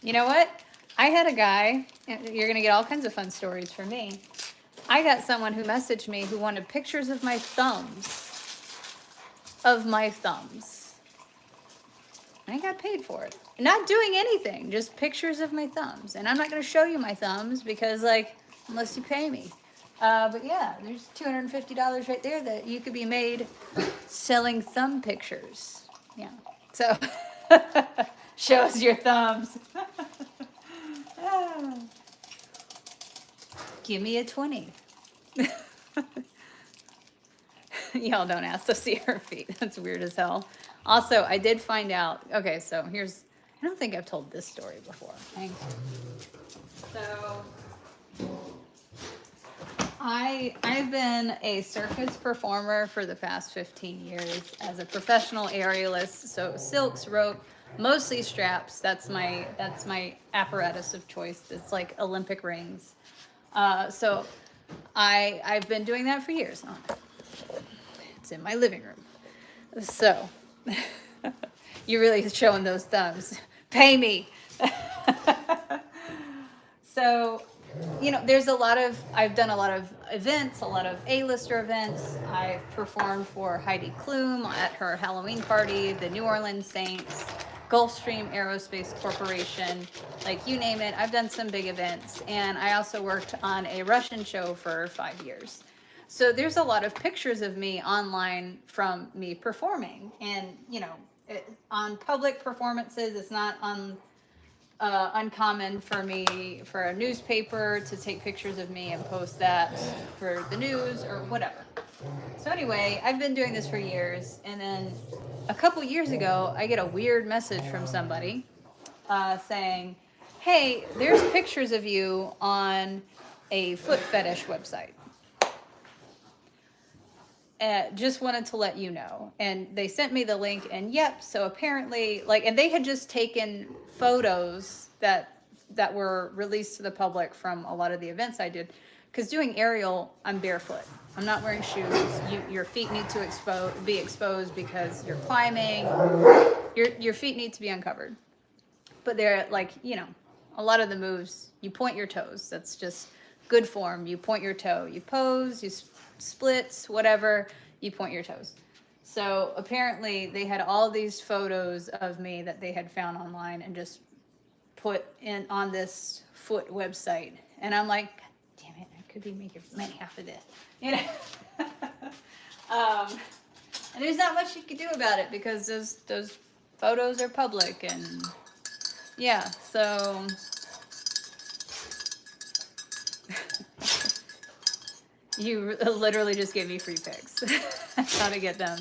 You know what? I had a guy, you're going to get all kinds of fun stories from me. I got someone who messaged me who wanted pictures of my thumbs. I got paid for it. Not doing anything, just pictures of my thumbs. And I'm not going to show you my thumbs because, like, unless you pay me. But yeah, there's $250 right there that you could be made selling thumb pictures. Yeah. So, show us your thumbs. Give me a 20. Y'all don't ask to see her feet. That's weird as hell. Also, I did find out. Okay, so here's. I don't think I've told this story before. Hang on. So. I've been a circus performer for the past 15 years as a professional aerialist. So silks, rope, mostly straps. That's my apparatus of choice. It's like Olympic rings. So I've been doing that for years now. It's in my living room. So you're really showing those thumbs. Pay me. So, I've done a lot of events, a lot of A-lister events. I've performed for Heidi Klum at her Halloween party, the New Orleans Saints, Gulfstream Aerospace Corporation, like you name it. I've done some big events. And I also worked on a Russian show for 5 years. So there's a lot of pictures of me online from me performing. And, on public performances, it's not uncommon for me for a newspaper to take pictures of me and post that for the news or whatever. So anyway, I've been doing this for years, and then a couple years ago, I get a weird message from somebody saying, "Hey, there's pictures of you on a foot fetish website. Just wanted to let you know." And they sent me the link, and yep, so apparently, and they had just taken photos that were released to the public from a lot of the events I did. Because doing aerial, I'm barefoot. I'm not wearing shoes. Your feet need to be exposed because you're climbing. Your feet need to be uncovered. But they're a lot of the moves, you point your toes. That's just good form. You point your toe. You pose, you splits, whatever, you point your toes. So apparently they had all these photos of me that they had found online and just put in on this foot website. And I'm like, God damn it, I could be making money off of this. And there's not much you can do about it because those photos are public. And yeah, so you literally just gave me free pics. How to get them.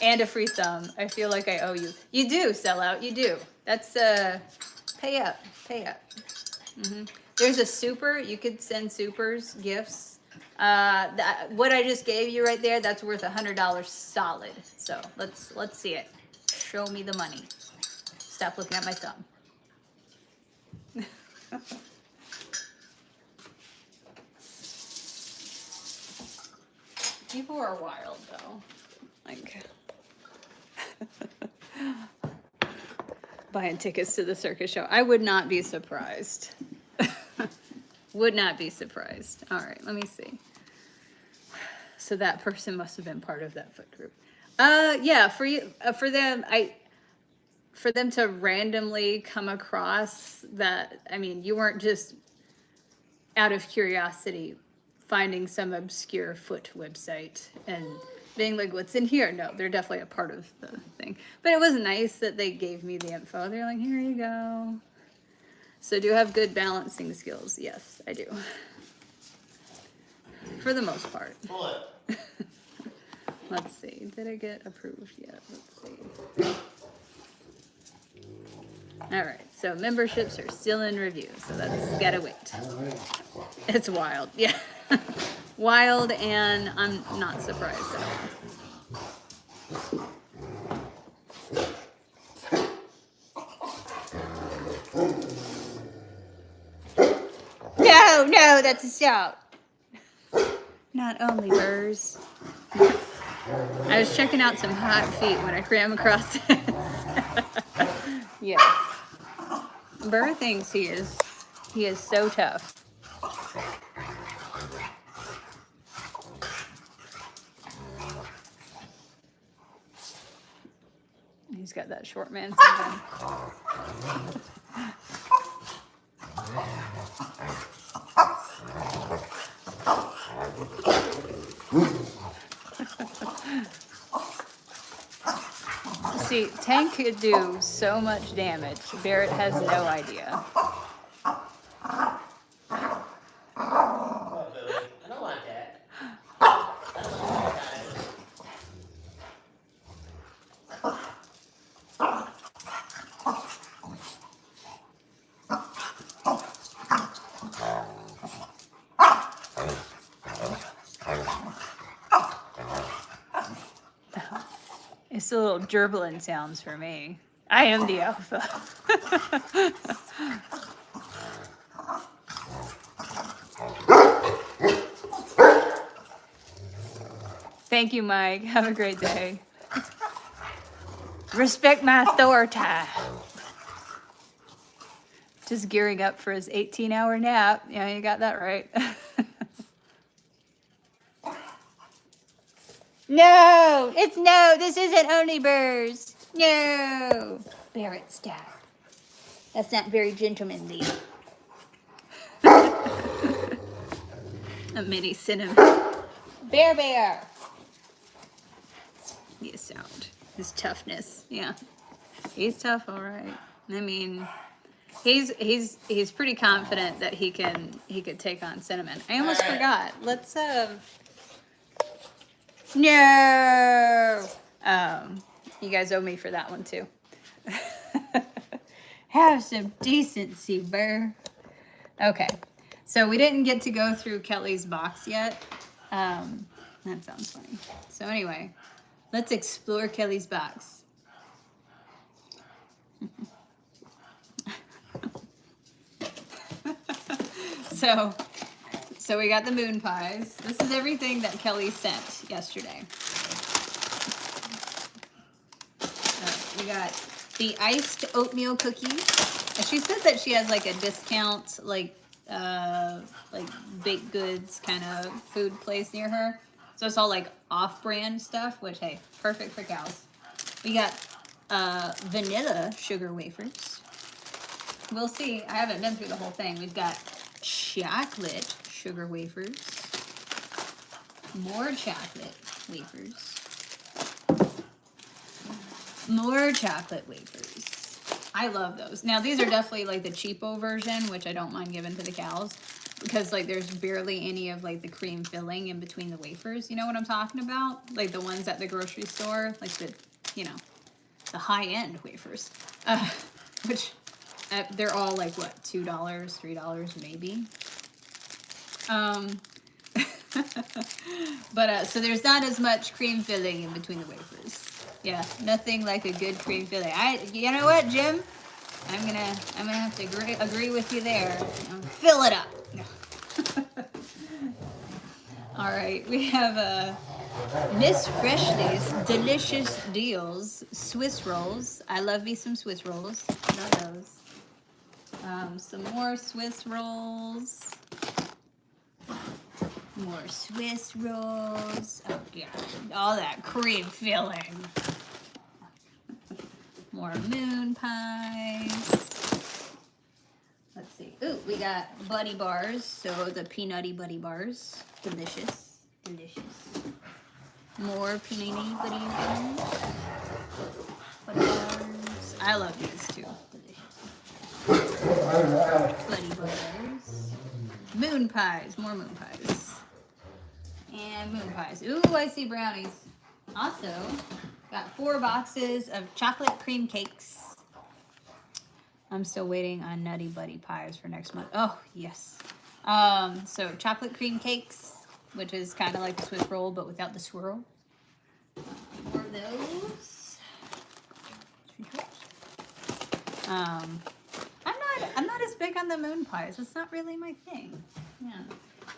And a free thumb. I feel like I owe you. You do, sellout. You do. That's, pay up. Pay up. There's a super. You could send supers, gifts. What I just gave you right there, that's worth $100 solid. So let's see it. Show me the money. Stop looking at my thumb. People are wild, though. Buying tickets to the circus show. I would not be surprised. Would not be surprised. All right, let me see. So that person must have been part of that foot group. Yeah, for them to randomly come across that. I mean, you weren't just out of curiosity finding some obscure foot website and being like, what's in here? No, they're definitely a part of the thing. But it was nice that they gave me the info. They're like, here you go. So do you have good balancing skills? Yes, I do. For the most part. Let's see. Did I get approved yet? Let's see. All right. So memberships are still in review. So that's gotta wait. It's wild. Yeah. Wild, and I'm not surprised at all. No, that's a shout. Not only burrs. I was checking out some hot feet when I came across this. Yeah. Burr thinks he is so tough. He's got that short man syndrome. See, Tank could do so much damage. Barrett has no idea. It's a little gerbling sounds for me. I am the alpha. Thank you, Mike. Have a great day. Respect my authority. Just gearing up for his 18-hour nap. Yeah, you got that right. No, this isn't Only Burrs. No. Barrett, stop. That's not very gentlemanly. A mini cinnamon. Bear. His sound. His toughness. Yeah. He's tough, all right. I mean, he's pretty confident that he could take on Cinnamon. I almost forgot. Let's no. You guys owe me for that one too. Have some decency, Burr. Okay, so we didn't get to go through Kelly's box yet. That sounds funny. So anyway, let's explore Kelly's box. So we got the moon pies. This is everything that Kelly sent yesterday. We got the iced oatmeal cookies. She said that she has like a discount, like baked goods kind of food place near her. So it's all like off-brand stuff, which, hey, perfect for cows. We got vanilla sugar wafers. We'll see. I haven't been through the whole thing. We've got chocolate sugar wafers. More chocolate wafers. More chocolate wafers. I love those. Now, these are definitely like the cheapo version, which I don't mind giving to the cows. Because like there's barely any of like the cream filling in between the wafers. You know what I'm talking about? Like the ones at the grocery store. Like the, the high-end wafers. Which... they're all like what, $2, $3 maybe. But so there's not as much cream filling in between the wafers. Yeah, nothing like a good cream filling. You know what, Jim? I'm gonna have to agree with you there. Fill it up. No. All right, we have Miss Freshly's delicious deals, Swiss rolls. I love me some Swiss rolls. Love those. Some more Swiss rolls. More Swiss rolls. Oh, yeah. All that cream filling. More moon pies. Let's see. Ooh, we got Buddy Bars. So the peanutty Buddy Bars. Delicious. Delicious. More peanutty Buddy Bars. Buddy Bars. I love these too. Buddy Bars. Moon pies. More moon pies. And moon pies. Ooh, I see brownies. Also, got 4 boxes of chocolate cream cakes. I'm still waiting on Nutty Buddy pies for next month. Oh, yes. So chocolate cream cakes, which is kind of like the Swiss roll, but without the swirl. More of those. I'm not as big on the moon pies. It's not really my thing. Yeah.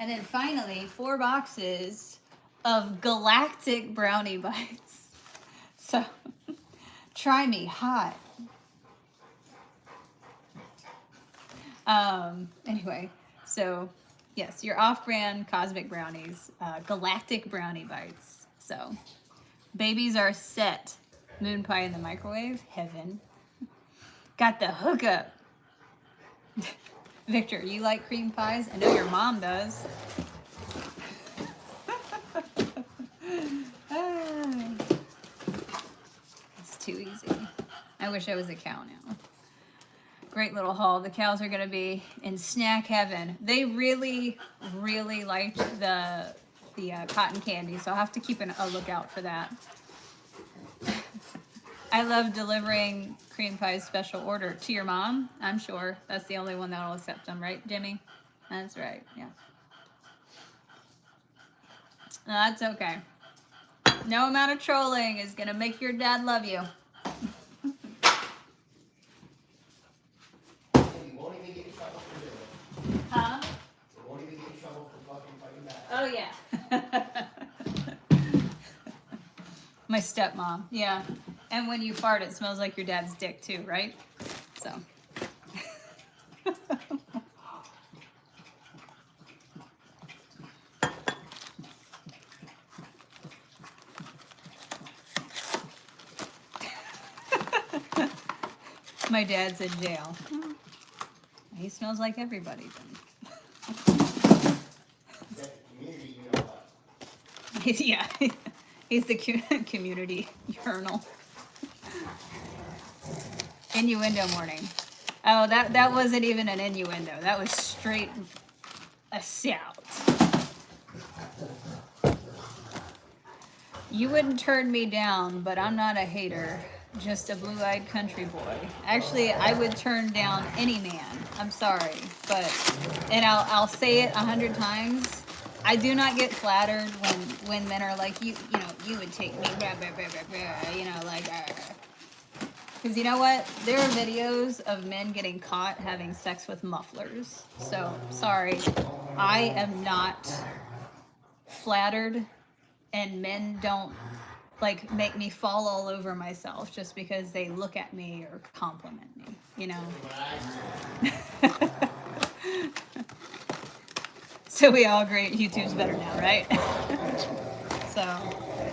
And then finally, 4 boxes of galactic brownie bites. So, try me hot. Anyway, so yes, your off-brand cosmic brownies, galactic brownie bites. So, babies are set. Moon pie in the microwave, heaven. Got the hookup. Victor, you like cream pies? I know your mom does. It's too easy. I wish I was a cow now. Great little haul. The cows are going to be in snack heaven. They really, really liked the cotton candy, so I'll have to keep a lookout for that. I love delivering cream pie's special order to your mom. I'm sure that's the only one that'll accept them, right, Jimmy? That's right, yeah. No, that's okay. No amount of trolling is gonna make your dad love you. You won't even get in trouble for doing it. Huh? You won't even get in trouble for fucking fighting back. Oh yeah. My stepmom, yeah. And when you fart, it smells like your dad's dick too, right? So. My dad's in jail. He smells like everybody then. That community, you know what? Yeah, he's the community urinal. Innuendo morning. Oh, that wasn't even an innuendo. That was straight a shout. You wouldn't turn me down, but I'm not a hater. Just a blue-eyed country boy. Actually, I would turn down any man. I'm sorry, but and I'll say it 100 times. I do not get flattered when men are like, you know, you would take me, blah, blah, blah, blah, blah, you know, like, because you know what? There are videos of men getting caught having sex with mufflers. So, sorry, I am not flattered, and men don't like make me fall all over myself just because they look at me or compliment me, you know? So we all agree YouTube's better now, right? So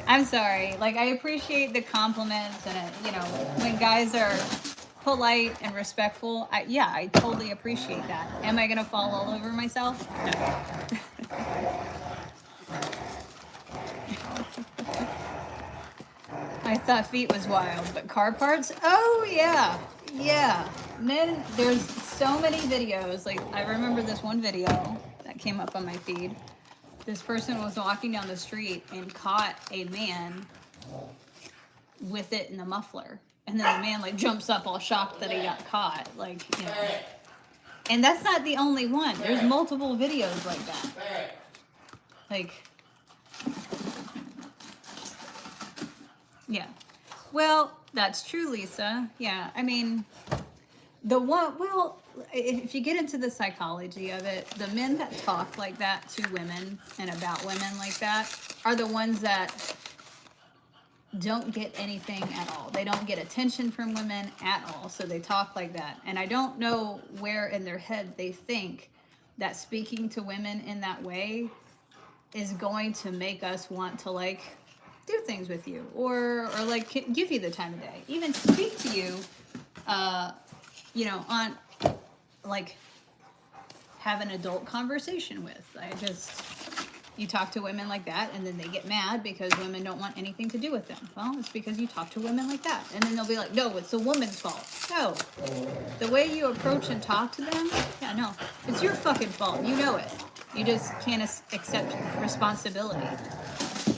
I'm sorry. Like, I appreciate the compliments and, you know, when guys are polite and respectful, yeah, I totally appreciate that. Am I going to fall all over myself? No. I thought feet was wild, but car parts? Oh, yeah. Yeah. Men, there's so many videos. Like, I remember this one video that came up on my feed. This person was walking down the street and caught a man with it in the muffler. And then the man, like, jumps up all shocked that he got caught. Like, you know. And that's not the only one. There's multiple videos like that. Like... Yeah. Well, that's true, Lisa. Yeah. I mean, if you get into the psychology of it, the men that talk like that to women and about women like that are the ones that don't get anything at all. They don't get attention from women at all. So they talk like that. And I don't know where in their head they think that speaking to women in that way is going to make us want to, like, do things with you or like give you the time of day, even speak to you, you know, on like have an adult conversation with. You talk to women like that and then they get mad because women don't want anything to do with them. Well, it's because you talk to women like that. And then they'll be like, no, it's the woman's fault. No, the way you approach and talk to them, yeah, no, it's your fucking fault. You know it. You just can't accept responsibility.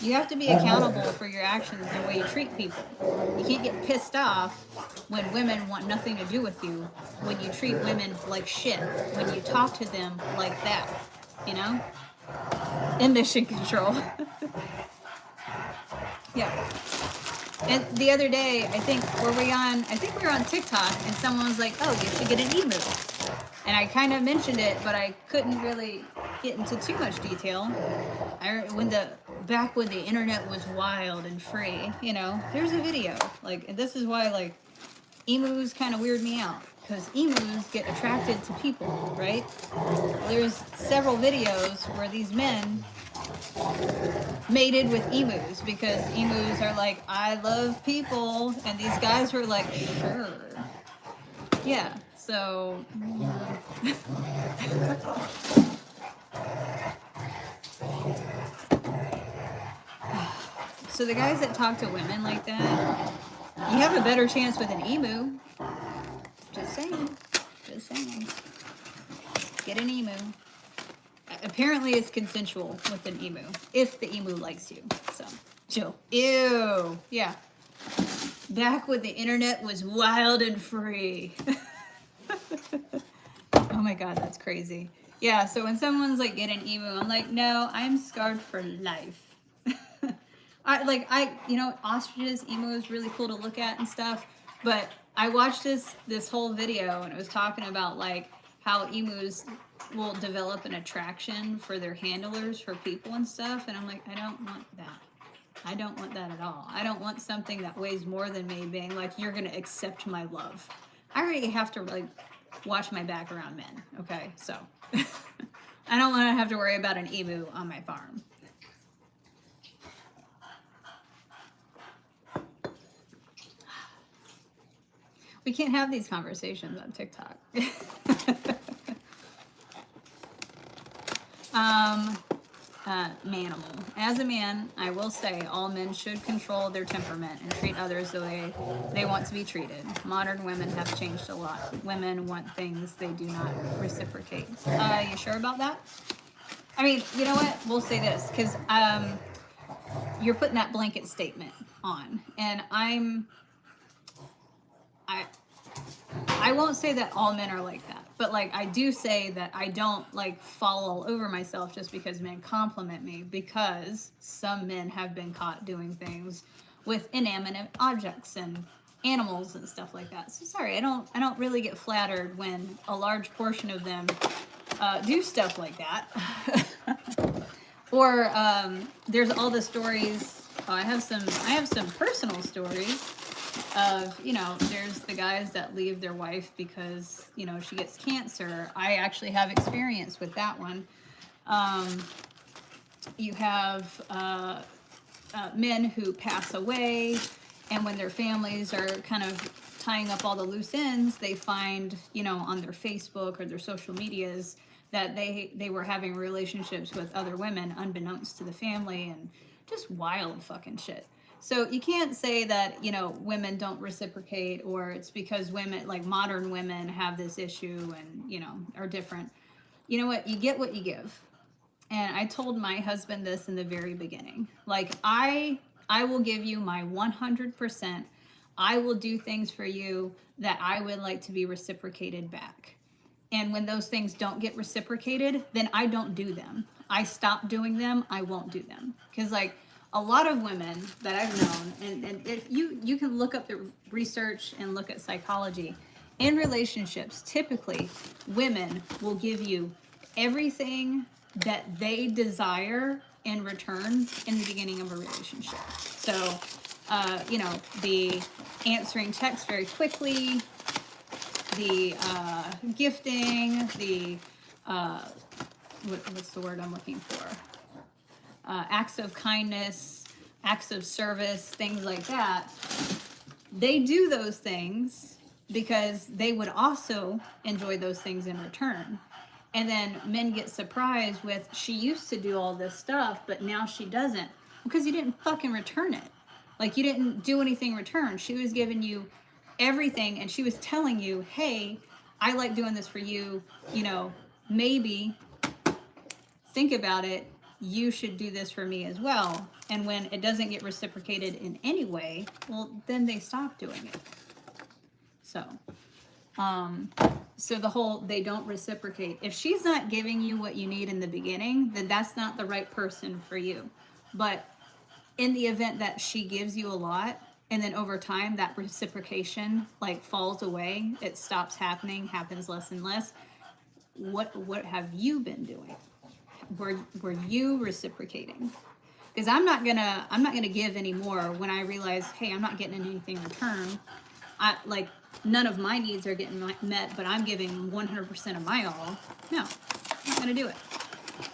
You have to be accountable for your actions and the way you treat people. You can't get pissed off when women want nothing to do with you, when you treat women like shit, when you talk to them like that, you know? Emission control. Yeah. And the other day, I think we were on TikTok, and someone was like, oh, you should get an emu. And I kind of mentioned it, but I couldn't really get into too much detail. Back when the internet was wild and free, you know, there's a video. Like, and this is why, like, emus kind of weird me out. Because emus get attracted to people, right? There's several videos where these men mated with emus because emus are like, I love people. And these guys were like, sure. Yeah, so... So the guys that talk to women like that, you have a better chance with an emu. Just saying. Just saying. Get an emu. Apparently it's consensual with an emu, if the emu likes you. So, chill. Ew. Yeah. Back when the internet was wild and free. Oh my god, that's crazy. Yeah, so when someone's like, get an emu, I'm like, no, I'm scarred for life. Ostriches, emu is really cool to look at and stuff. But I watched this whole video, and it was talking about like how emus will develop an attraction for their handlers, for people and stuff. And I'm like, I don't want that. I don't want that at all. I don't want something that weighs more than me being like, you're gonna accept my love. I already have to like watch my back around men. Okay, so I don't want to have to worry about an emu on my farm. We can't have these conversations on TikTok. Manimal. As a man, I will say all men should control their temperament and treat others the way they want to be treated. Modern women have changed a lot. Women want things they do not reciprocate. You sure about that? I mean, you know what? We'll say this, because you're putting that blanket statement on, and I won't say that all men are like that, but like I do say that I don't like fall all over myself just because men compliment me, because some men have been caught doing things with inanimate objects and animals and stuff like that. So sorry, I don't really get flattered when a large portion of them do stuff like that. Or there's all the stories. Oh, I have some personal stories of, there's the guys that leave their wife because, she gets cancer. I actually have experience with that one. You have men who pass away, and when their families are kind of tying up all the loose ends, they find, on their Facebook or their social medias that they were having relationships with other women unbeknownst to the family, and just wild fucking shit. So you can't say that, women don't reciprocate, or it's because women, like modern women, have this issue and, are different. You know what? You get what you give. And I told my husband this in the very beginning. Like, I will give you my 100%. I will do things for you that I would like to be reciprocated back. And when those things don't get reciprocated, then I don't do them. I stop doing them. I won't do them. Because, like, a lot of women that I've known, and if you can look up the research and look at psychology, in relationships, typically, women will give you everything that they desire in return in the beginning of a relationship. So, the answering texts very quickly, the gifting, the what's the word I'm looking for? Acts of kindness, acts of service, things like that. They do those things because they would also enjoy those things in return. And then men get surprised with, she used to do all this stuff, but now she doesn't. Because you didn't fucking return it. Like, you didn't do anything in return. She was giving you everything, and she was telling you, hey, I like doing this for you. Maybe think about it. You should do this for me as well. And when it doesn't get reciprocated in any way, well, then they stop doing it. So the whole, they don't reciprocate. If she's not giving you what you need in the beginning, then that's not the right person for you. But in the event that she gives you a lot, and then over time that reciprocation like falls away, it stops happening, happens less and less, what have you been doing? Were you reciprocating? Because I'm not gonna give anymore when I realize, hey, I'm not getting anything in return. None of my needs are getting met, but I'm giving 100% of my all. No, I'm not gonna do it.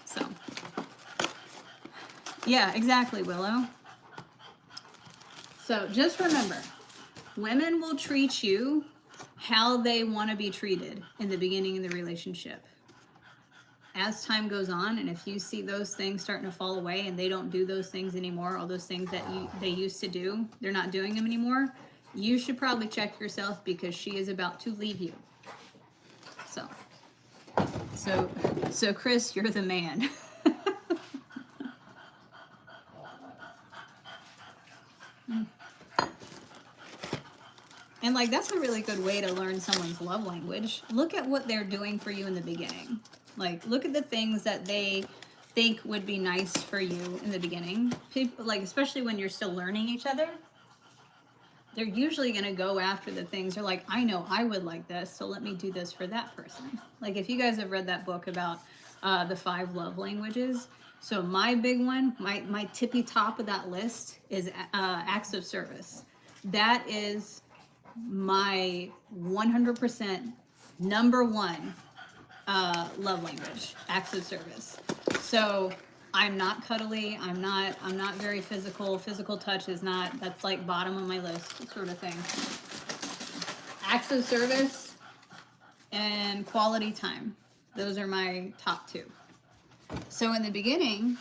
So, yeah, exactly, Willow. So just remember, women will treat you how they want to be treated in the beginning of the relationship. As time goes on, and if you see those things starting to fall away and they don't do those things anymore, all those things that they used to do, they're not doing them anymore, you should probably check yourself, because she is about to leave you. So Chris, you're the man. And like, that's a really good way to learn someone's love language. Look at what they're doing for you in the beginning. Like, look at the things that they think would be nice for you in the beginning. People, like, especially when you're still learning each other, they're usually going to go after the things they're like, I know I would like this, so let me do this for that person. Like, if you guys have read that book about the 5 love languages, so my big one, my tippy top of that list is acts of service. That is my 100% number one love language, acts of service. So I'm not cuddly. I'm not very physical. Physical touch is not, that's like bottom of my list sort of thing. Acts of service and quality time. Those are my top 2. So in the beginning,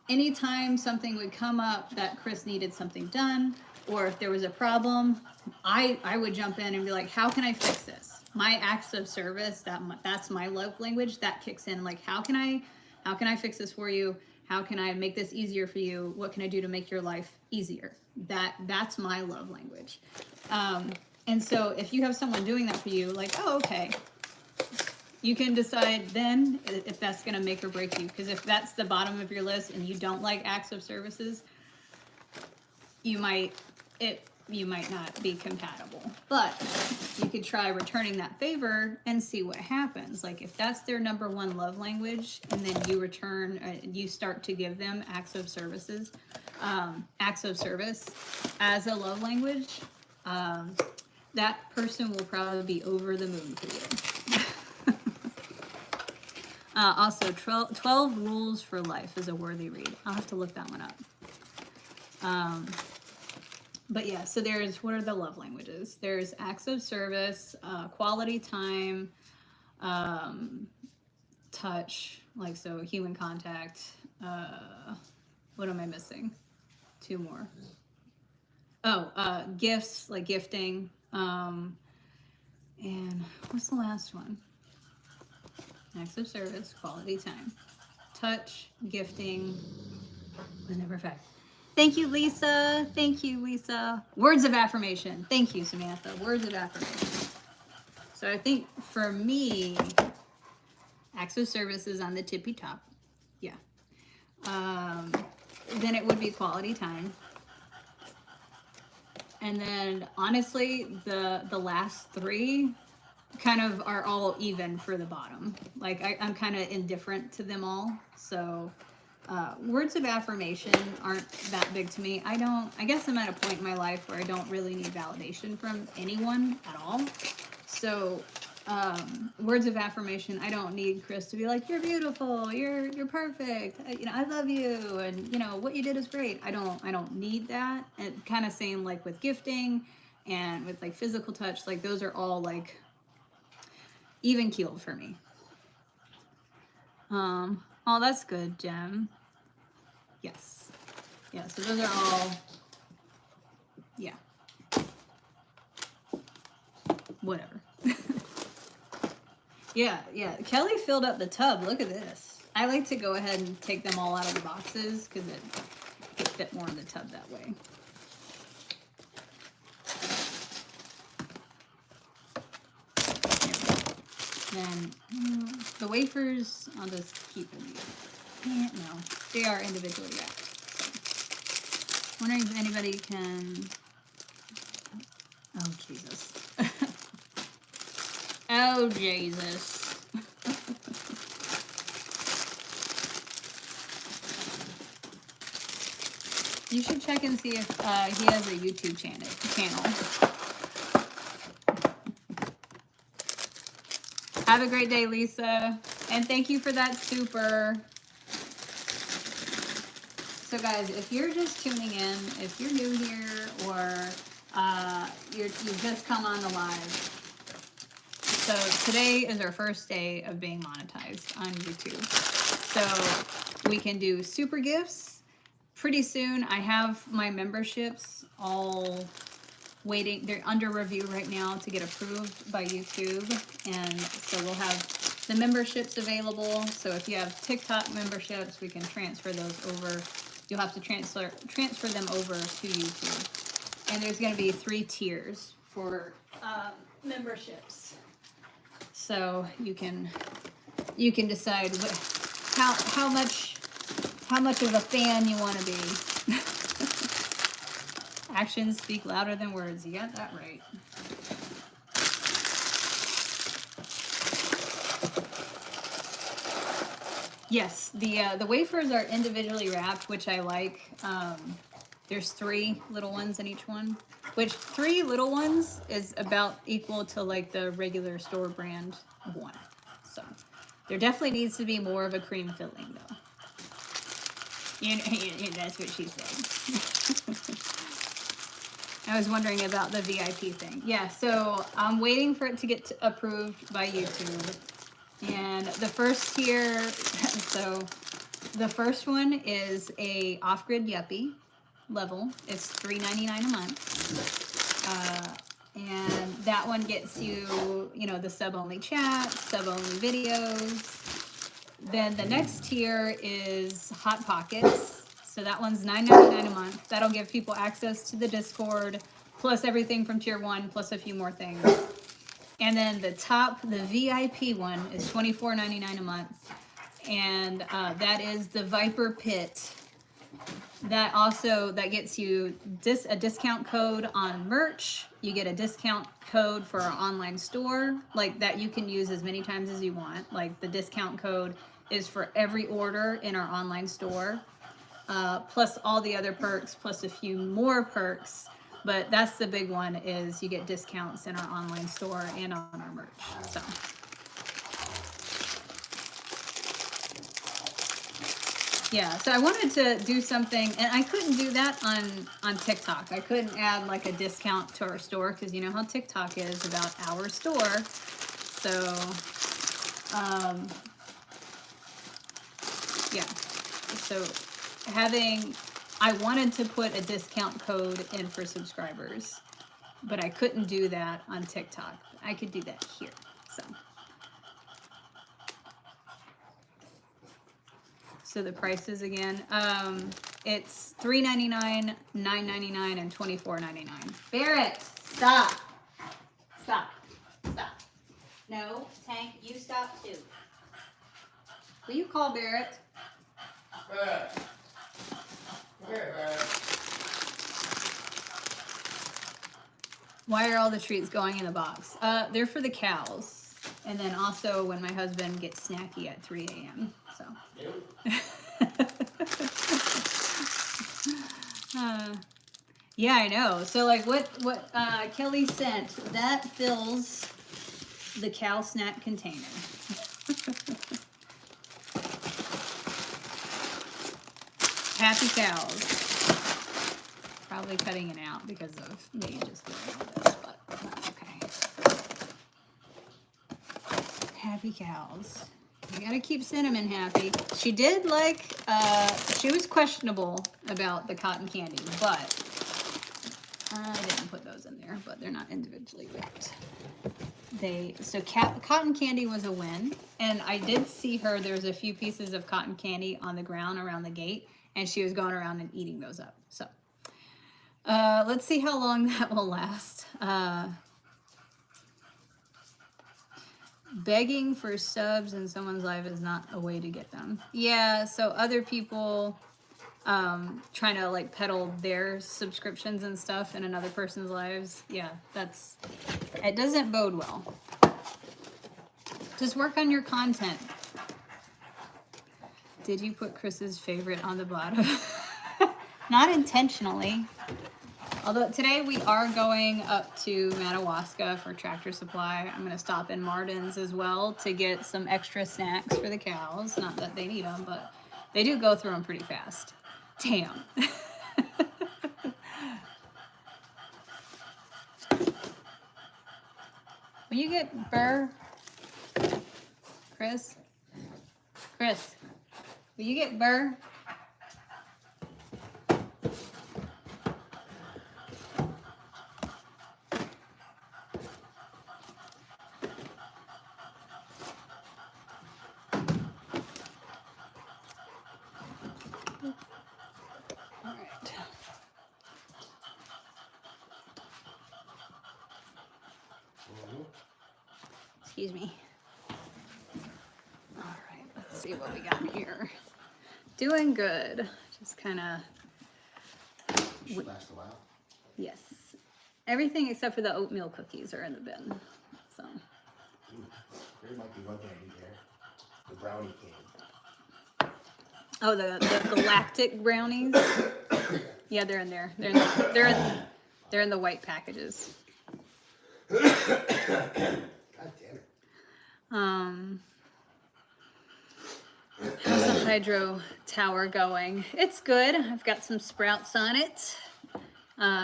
anytime something would come up that Chris needed something done, or if there was a problem, I would jump in and be like, how can I fix this? My acts of service, that's my love language, that kicks in. Like, how can I fix this for you? How can I make this easier for you? What can I do to make your life easier? That's my love language. And so if you have someone doing that for you, like, oh, okay, you can decide then if that's going to make or break you. Because if that's the bottom of your list and you don't like acts of services, you might not be compatible. But you could try returning that favor and see what happens. Like, if that's their number one love language, and then you return, you start to give them acts of service as a love language, that person will probably be over the moon for you. Also, 12 Rules for Life is a worthy read. I'll have to look that one up. But yeah, so what are the love languages? There's acts of service, quality time, touch, like, so human contact. What am I missing? 2 more. Oh, gifts, like gifting. And what's the last one? Acts of service, quality time, touch, gifting, and never fact. Thank you, Lisa. Thank you, Lisa. Words of affirmation. Thank you, Samantha. Words of affirmation. So I think for me, acts of service is on the tippy top. Yeah. Then it would be quality time. And then honestly, the last 3 kind of are all even for the bottom. Like, I'm kind of indifferent to them all. So words of affirmation aren't that big to me. I guess I'm at a point in my life where I don't really need validation from anyone at all. So words of affirmation, I don't need Chris to be like, you're beautiful, you're perfect, I love you, and what you did is great. I don't need that. And kind of same like with gifting and with like physical touch, like those are all like even keeled for me. Oh, that's good, Jem. Yes. Yeah, so those are all, yeah. Whatever. Yeah. Kelly filled up the tub. Look at this. I like to go ahead and take them all out of the boxes because it could fit more in the tub that way. Then the wafers, I'll just keep them. No, they are individually wrapped. So. Wondering if anybody can. Oh, Jesus. Oh, Jesus. You should check and see if he has a YouTube channel. Have a great day, Lisa. And thank you for that super. So guys, if you're just tuning in, if you're new here, or you've just come on the live, so today is our first day of being monetized on YouTube. So we can do super gifts. Pretty soon, I have my memberships all waiting. They're under review right now to get approved by YouTube. And so we'll have the memberships available. So if you have TikTok memberships, we can transfer those over. You'll have to transfer them over to YouTube. And there's going to be 3 tiers for memberships. So you can decide how much how much of a fan you want to be. Actions speak louder than words. You got that right. Yes, the wafers are individually wrapped, which I like. There's 3 little ones in each one, which 3 little ones is about equal to like the regular store brand one. So there definitely needs to be more of a cream filling though. That's what she said. I was wondering about the VIP thing. Yeah, so I'm waiting for it to get approved by YouTube. And the first tier, so the first one is a off-grid yuppie level. It's $3.99 a month. And that one gets you, you know, the sub-only chat, sub-only videos. Then the next tier is Hot Pockets. So that one's $9.99 a month. That'll give people access to the Discord, plus everything from tier 1, plus a few more things. And then the top, the VIP one, is $24.99 a month. And that is the Viper Pit. That gets you a discount code on merch. You get a discount code for our online store, like that you can use as many times as you want. Like the discount code is for every order in our online store, plus all the other perks, plus a few more perks. But that's the big one, is you get discounts in our online store and on our merch. So. Yeah, so I wanted to do something, and I couldn't do that on TikTok. I couldn't add like a discount to our store, because you know how TikTok is about our store. So, yeah. So I wanted to put a discount code in for subscribers, but I couldn't do that on TikTok. I could do that here, so. So the prices again, it's $3.99, $9.99, and $24.99. Barrett, stop. Stop. Stop. No, Tank, you stop too. Will you call Barrett? Barrett. Barrett. Why are all the treats going in the box? They're for the cows. And then also when my husband gets snacky at 3 a.m. So. Yeah, I know. So like what Kelly sent, that fills the cow snack container. Happy cows. Probably cutting it out because of me just doing all this, but that's okay. Happy cows. You gotta keep Cinnamon happy. She did like, she was questionable about the cotton candy, but I didn't put those in there, but they're not individually wrapped. So cotton candy was a win, and I did see her, there's a few pieces of cotton candy on the ground around the gate, and she was going around and eating those up. So let's see how long that will last. Begging for subs in someone's life is not a way to get them. Yeah, so other people trying to like peddle their subscriptions and stuff in another person's lives. Yeah, it doesn't bode well. Just work on your content. Did you put Chris's favorite on the bottom? Not intentionally. Although today we are going up to Madawaska for Tractor Supply. I'm going to stop in Martin's as well to get some extra snacks for the cows. Not that they need them, but they do go through them pretty fast. Damn. Will you get Burr? Chris? Chris, will you get Burr? Excuse me. All right, let's see what we got here. Doing good. Just kind of, Should last a while. yes. Everything except for the oatmeal cookies are in the bin. So. There might be one thing I need there. The brownie king. Oh, the galactic brownies. Yeah, they're in there. They're in the white packages. God damn it. How's the hydro tower going? It's good. I've got some sprouts on it.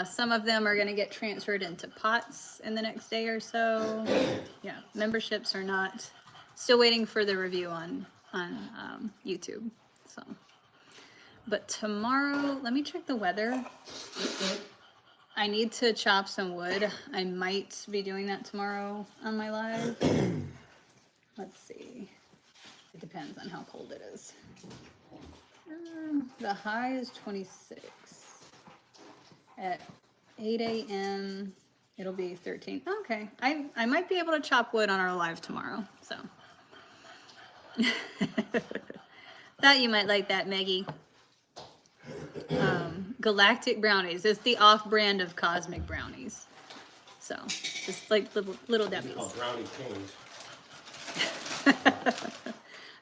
Some of them are going to get transferred into pots in the next day or so. Yeah, memberships are not. Still waiting for the review on YouTube. So, but tomorrow, let me check the weather. I need to chop some wood. I might be doing that tomorrow on my live. Let's see. It depends on how cold it is. The high is 26. At 8 a.m. it'll be 13. Okay. I might be able to chop wood on our live tomorrow. So. Thought you might like that, Maggie. Galactic brownies. It's the off-brand of cosmic brownies. So, just like little Debbie's. Brownie kings.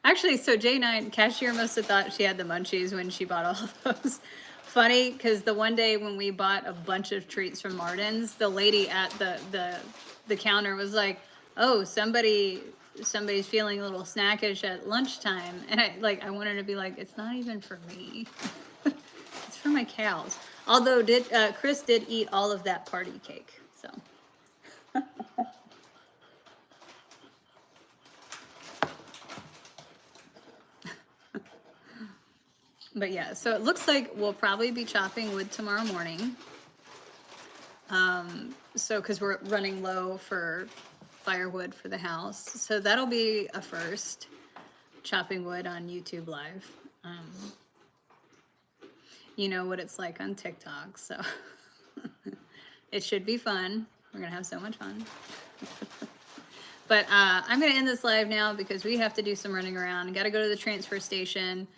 Actually, so J9, cashier must have thought she had the munchies when she bought all of those. Funny, because the one day when we bought a bunch of treats from Martin's, the lady at the counter was like, "Oh, somebody's feeling a little snackish at lunchtime," and I wanted to be like, "It's not even for me. It's for my cows." Although Chris did eat all of that party cake, so. But yeah, so it looks like we'll probably be chopping wood tomorrow morning. So because we're running low for firewood for the house. So that'll be a first, chopping wood on YouTube Live. You know what it's like on TikTok, so it should be fun. We're gonna have so much fun. But I'm gonna end this live now because we have to do some running around. Got to go to the transfer station.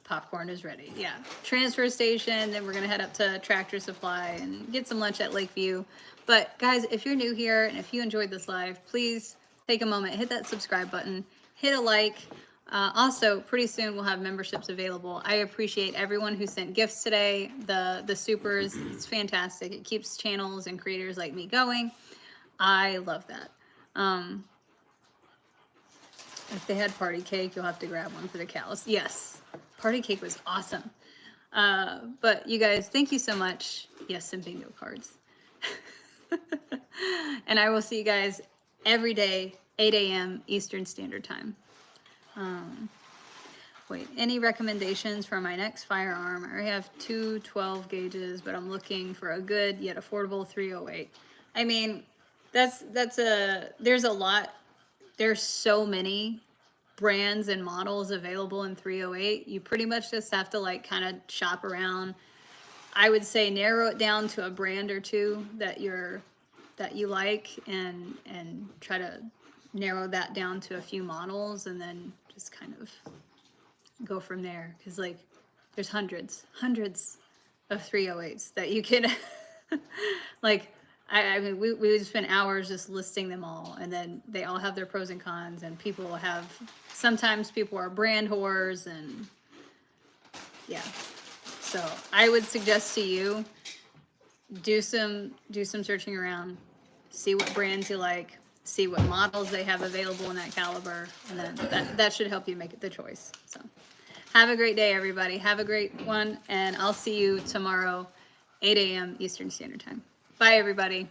Popcorn is ready. Yeah, transfer station. Then we're gonna head up to Tractor Supply and get some lunch at Lakeview. But guys, if you're new here and if you enjoyed this live, please take a moment, hit that subscribe button, hit a like. Also, pretty soon we'll have memberships available. I appreciate everyone who sent gifts today. The supers, it's fantastic. It keeps channels and creators like me going. I love that. If they had party cake, you'll have to grab one for the cows. Yes. Party cake was awesome. But you guys, thank you so much. Yes, some bingo cards. And I will see you guys every day, 8 a.m. Eastern Standard Time. Wait, any recommendations for my next firearm? I already have two 12 gauges, but I'm looking for a good yet affordable 308. I mean, there's a lot. There's so many brands and models available in 308. You pretty much just have to like kind of shop around. I would say narrow it down to a brand or two that you like and try to narrow that down to a few models and then just kind of go from there, because like there's hundreds of 308s that you can like I mean, we would spend hours just listing them all, and then they all have their pros and cons, and sometimes people are brand whores, and yeah. So I would suggest to you, do some searching around, see what brands you like, see what models they have available in that caliber, and then that should help you make the choice. So have a great day, everybody. Have a great one, and I'll see you tomorrow, 8 a.m. Eastern Standard Time. Bye, everybody.